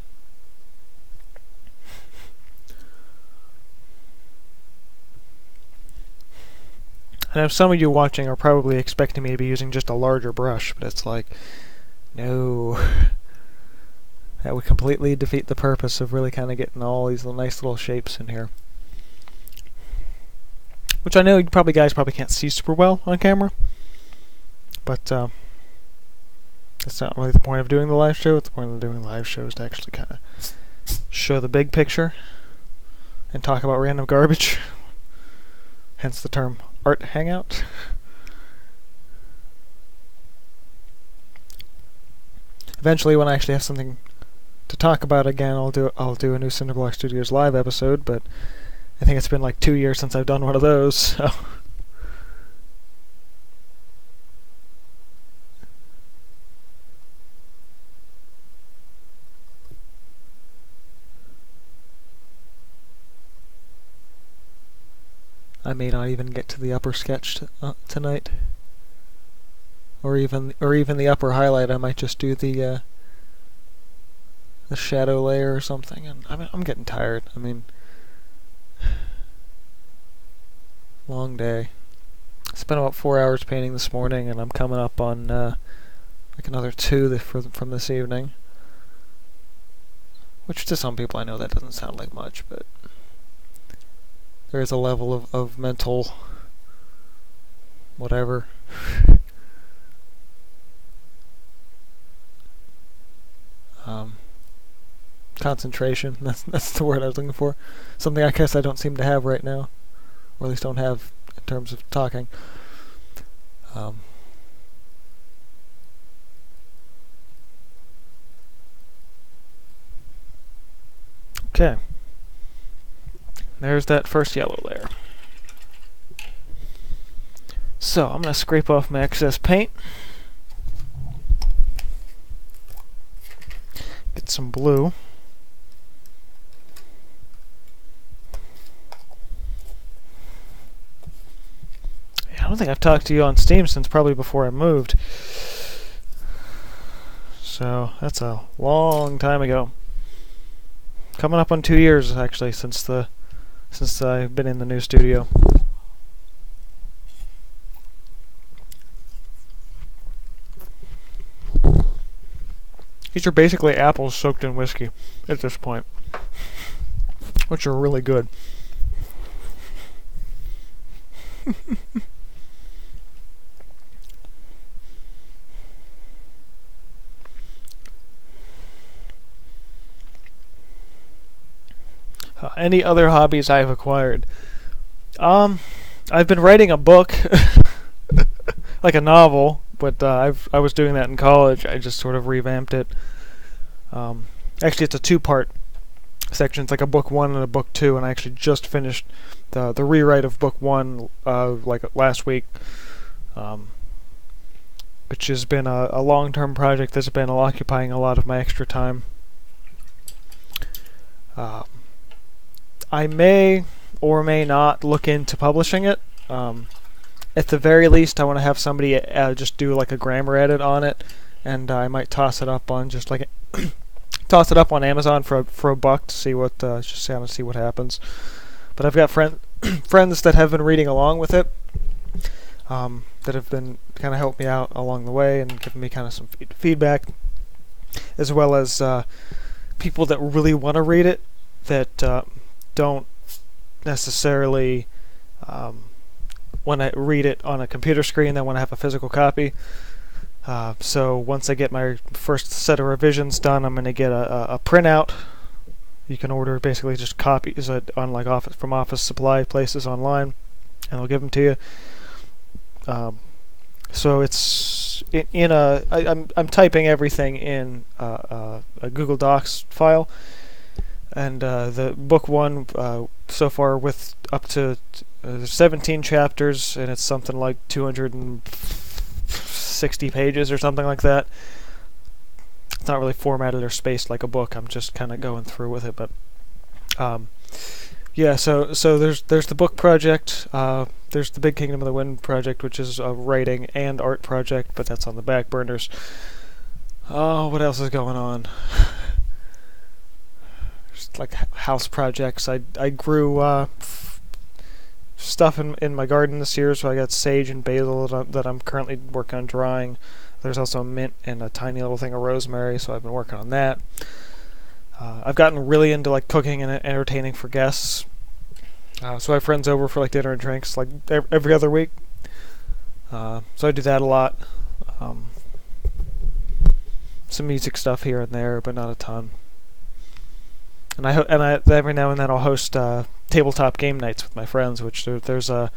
I know some of you watching are probably expecting me to be using just a larger brush, but it's like, no. That would completely defeat the purpose of really kind of getting all these nice little shapes in here. Which I know you guys probably can't see super well on camera, but that's not really the point of doing the live show. The point of doing the live show is to actually kind of show the big picture and talk about random garbage. Hence the term art hangout. Eventually, when I actually have something to talk about again, I'll do a new Cinderblock Studios live episode, but I think it's been like 2 years since I've done one of those, so I may not even get to the upper sketch tonight, or even the upper highlight. I might just do the shadow layer or something. And I'm getting tired. I mean, long day. Spent about 4 hours painting this morning, and I'm coming up on like another 2 from this evening. Which to some people I know that doesn't sound like much, but there is a level of mental whatever. Concentration, that's the word I was looking for. Something I guess I don't seem to have right now, or at least don't have in terms of talking. Okay, there's that first yellow layer. So I'm going to scrape off my excess paint, get some blue. I don't think I've talked to you on Steam since probably before I moved. So that's a long time ago. Coming up on 2 years actually since I've been in the new studio. These are basically apples soaked in whiskey at this point, which are really good. Any other hobbies I've acquired? I've been writing a book, like a novel, but I was doing that in college. I just sort of revamped it. Actually, it's a 2-part section. It's like a book 1 and a book 2, and I actually just finished the rewrite of book 1 like last week, which has been a long-term project that's been occupying a lot of my extra time. I may or may not look into publishing it. At the very least, I want to have somebody just do like a grammar edit on it, and I might toss it up on just like toss it up on Amazon for $1 to see what just kind of see what happens. But I've got friends that have been reading along with it, that have been kind of helped me out along the way and giving me kind of some feedback, as well as people that really want to read it that don't necessarily want to read it on a computer screen. They want to have a physical copy. So once I get my first set of revisions done, I'm going to get a printout. You can order basically just copies on like from office supply places online, and they'll give them to you. So it's I'm typing everything in a Google Docs file. And the book 1 so far with up to 17 chapters, and it's something like 260 pages or something like that. It's not really formatted or spaced like a book. I'm just kind of going through with it, but yeah. So there's the book project. there's the big Kingdom of the Wind project, which is a writing and art project, but that's on the back burners. Oh, what else is going on? Just like house projects. I grew stuff in my garden this year, so I got sage and basil that I'm currently working on drying. There's also mint and a tiny little thing of rosemary, so I've been working on that. I've gotten really into like cooking and entertaining for guests. So I have friends over for like dinner and drinks like every other week. So I do that a lot. Some music stuff here and there, but not a ton. And I every now and then I'll host tabletop game nights with my friends, which there's a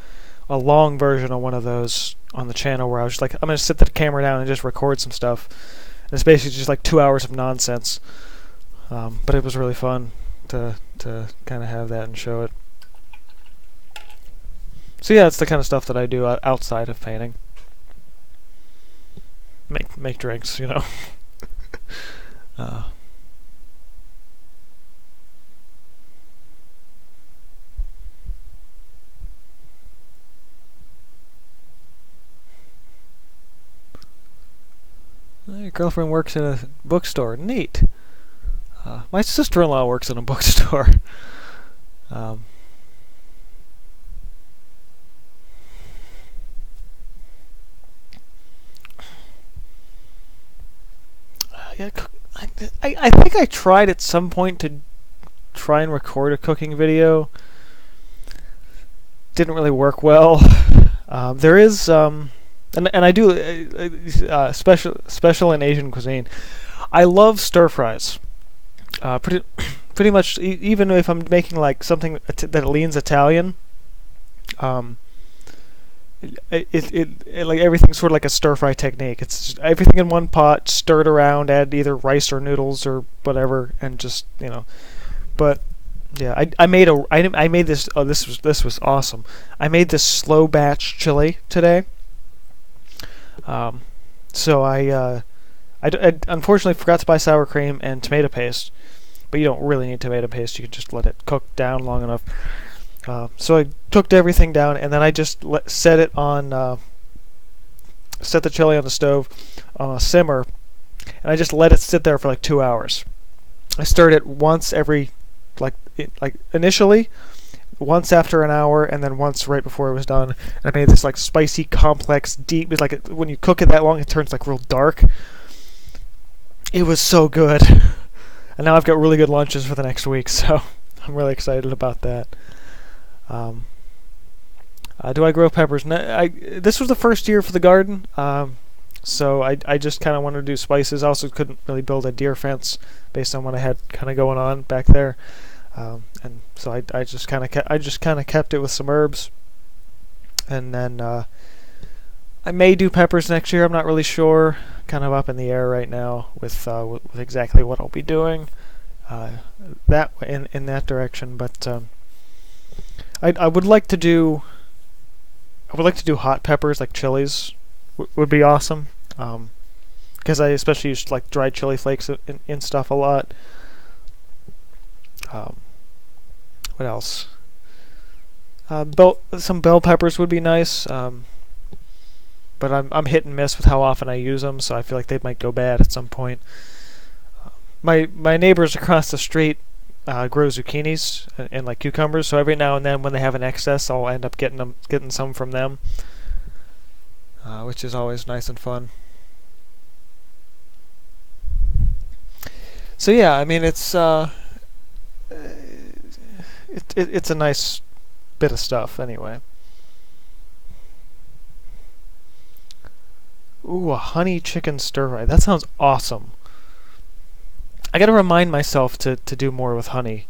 long version of one of those on the channel where I was just like, I'm gonna sit the camera down and just record some stuff. And it's basically just like 2 hours of nonsense. But it was really fun to kind of have that and show it. So yeah, it's the kind of stuff that I do outside of painting. Make drinks, you know. Your girlfriend works in a bookstore. Neat. My sister-in-law works in a bookstore. Yeah, I think I tried at some point to try and record a cooking video. Didn't really work well. There is and I do special in Asian cuisine. I love stir fries. Pretty much even if I'm making like something that leans Italian. It like everything's sort of like a stir fry technique. It's just everything in one pot, stirred around, add either rice or noodles or whatever, and just, you know. But yeah, I made this. Oh, this was awesome. I made this slow batch chili today. So I unfortunately forgot to buy sour cream and tomato paste, but you don't really need tomato paste. You can just let it cook down long enough. So I cooked everything down, and then I just set the chili on the stove on a simmer, and I just let it sit there for like 2 hours. I stirred it once every, initially, once after an hour, and then once right before it was done. And I made this like spicy, complex, deep. It's like when you cook it that long, it turns like real dark. It was so good, and now I've got really good lunches for the next week, so I'm really excited about that. Do I grow peppers? This was the first year for the garden, so I just kind of wanted to do spices. I also couldn't really build a deer fence based on what I had kind of going on back there, and so I just kind of kept it with some herbs, and then I may do peppers next year. I'm not really sure. Kind of up in the air right now with exactly what I'll be doing that in that direction, but. I would like to do hot peppers, like chilies would be awesome, because I especially use like dried chili flakes in stuff a lot. What else? Some bell peppers would be nice, but I'm hit and miss with how often I use them, so I feel like they might go bad at some point. My neighbors across the street grow zucchinis and like cucumbers, so every now and then when they have an excess, I'll end up getting some from them, which is always nice and fun. So yeah, I mean it's a nice bit of stuff anyway. Ooh, a honey chicken stir fry. That sounds awesome. I gotta remind myself to do more with honey.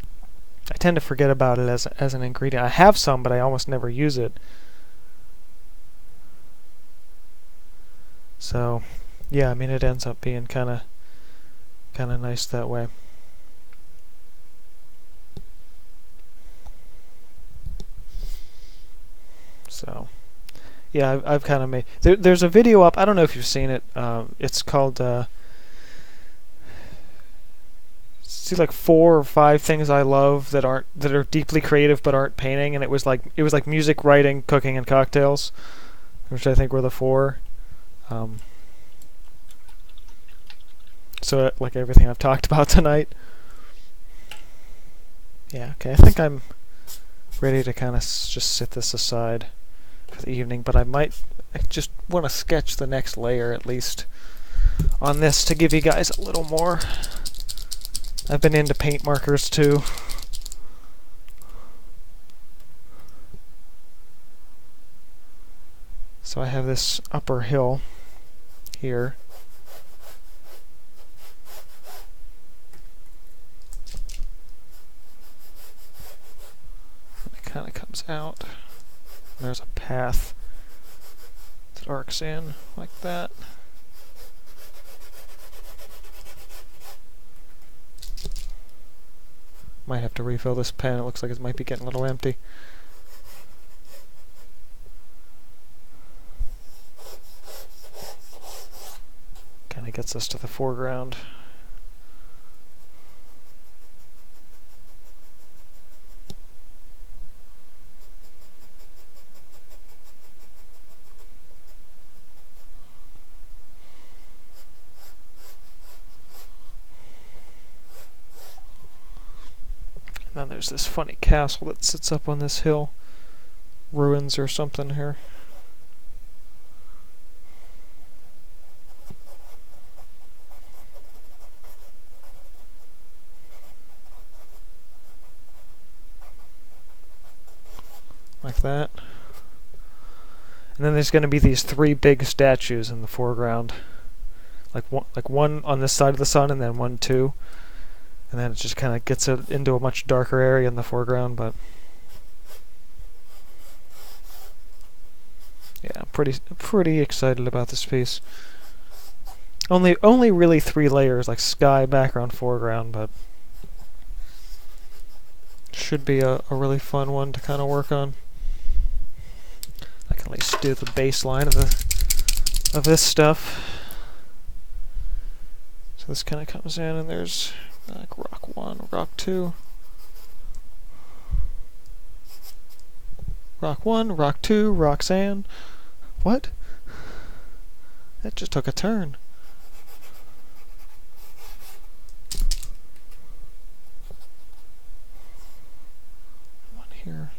I tend to forget about it as an ingredient. I have some, but I almost never use it. So, yeah, I mean it ends up being kind of nice that way. So, yeah, I've kind of made. There's a video up. I don't know if you've seen it. It's called see like 4 or 5 things I love that are deeply creative but aren't painting, and it was like music, writing, cooking, and cocktails, which I think were the 4. So like everything I've talked about tonight. Yeah, okay, I think I'm ready to kind of just sit this aside for the evening, but I just want to sketch the next layer at least on this to give you guys a little more. I've been into paint markers too. So I have this upper hill here. It kind of comes out. There's a path that arcs in like that. Might have to refill this pen. It looks like it might be getting a little empty. Kind of gets us to the foreground. And then there's this funny castle that sits up on this hill. Ruins or something here. Like that. And then there's going to be these 3 big statues in the foreground. Like one on this side of the sun and then 1, 2. And then it just kind of gets it into a much darker area in the foreground, but yeah, pretty excited about this piece. Only really 3 layers, like sky, background, foreground, but should be a really fun one to kind of work on. I can at least do the baseline of this stuff. So this kind of comes in, and there's like rock 1, rock 2, rock 1, rock 2, Roxanne. What? That just took a turn. One here.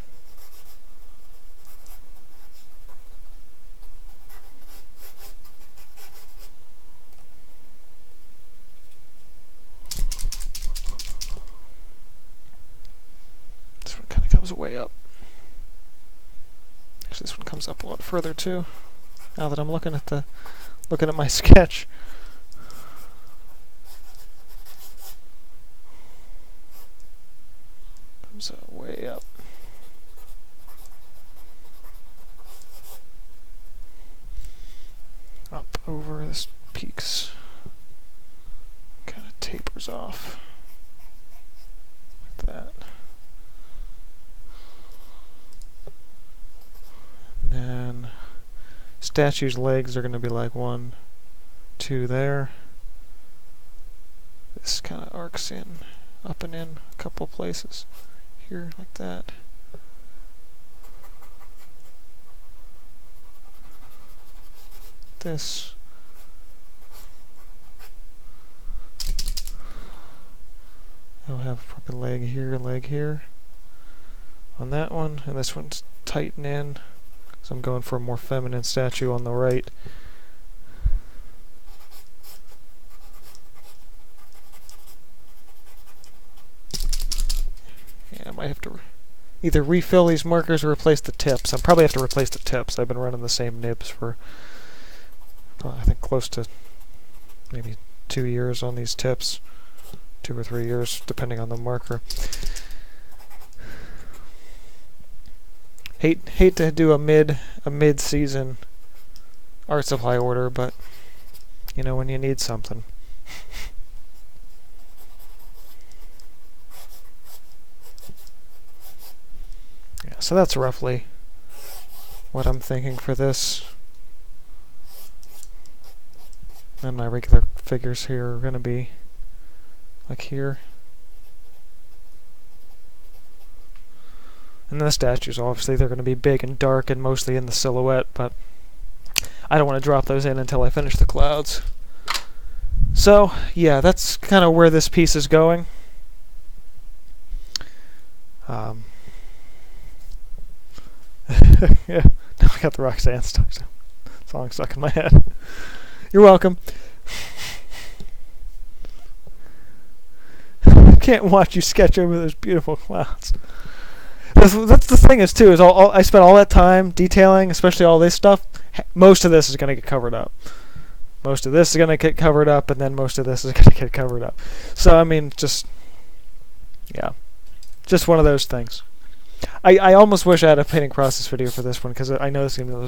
Comes way up. Actually, this one comes up a lot further too. Now that I'm looking at my sketch. Comes way up. Up over this peaks. Kind of tapers off. Like that. And then statue's legs are going to be like 1, 2 there. This kind of arcs in, up and in a couple places. Here, like that. This. I'll have probably leg here on that one, and this one's tighten in. So I'm going for a more feminine statue on the right. Yeah, I might have to either refill these markers or replace the tips. I'll probably have to replace the tips. I've been running the same nibs for, I think, close to maybe 2 years on these tips. 2 or 3 years, depending on the marker. Hate to do a mid-season art supply order, but you know when you need something. Yeah, so that's roughly what I'm thinking for this. And my regular figures here are going to be like here. And then the statues, obviously, they're going to be big and dark and mostly in the silhouette, but I don't want to drop those in until I finish the clouds. So, yeah, that's kind of where this piece is going. Yeah, now I got the Roxanne song stuck in my head. You're welcome. I can't watch you sketch over those beautiful clouds. That's the thing is too, is I spent all that time detailing, especially all this stuff. Most of this is going to get covered up. Most of this is going to get covered up, and then most of this is going to get covered up. So, I mean, just one of those things. I almost wish I had a painting process video for this one, because I know this is going to be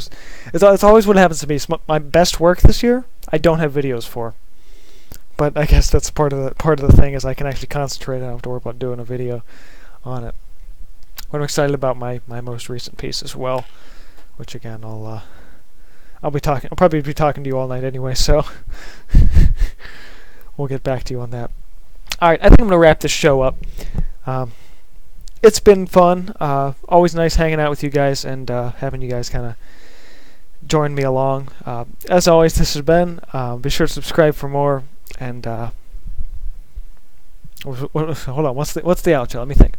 it's always what happens to me. My best work this year, I don't have videos for. But I guess that's part of the thing, is I can actually concentrate. I don't have to worry about doing a video on it. But I'm excited about my most recent piece as well, which again I'll probably be talking to you all night anyway, so we'll get back to you on that. Alright, I think I'm going to wrap this show up. It's been fun. Always nice hanging out with you guys and having you guys kind of join me along. As always, this has been. Be sure to subscribe for more. And hold on, what's the outro? Let me think.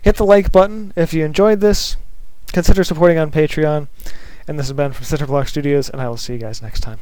Hit the like button if you enjoyed this. Consider supporting on Patreon. And this has been from Cinder Studios, and I will see you guys next time.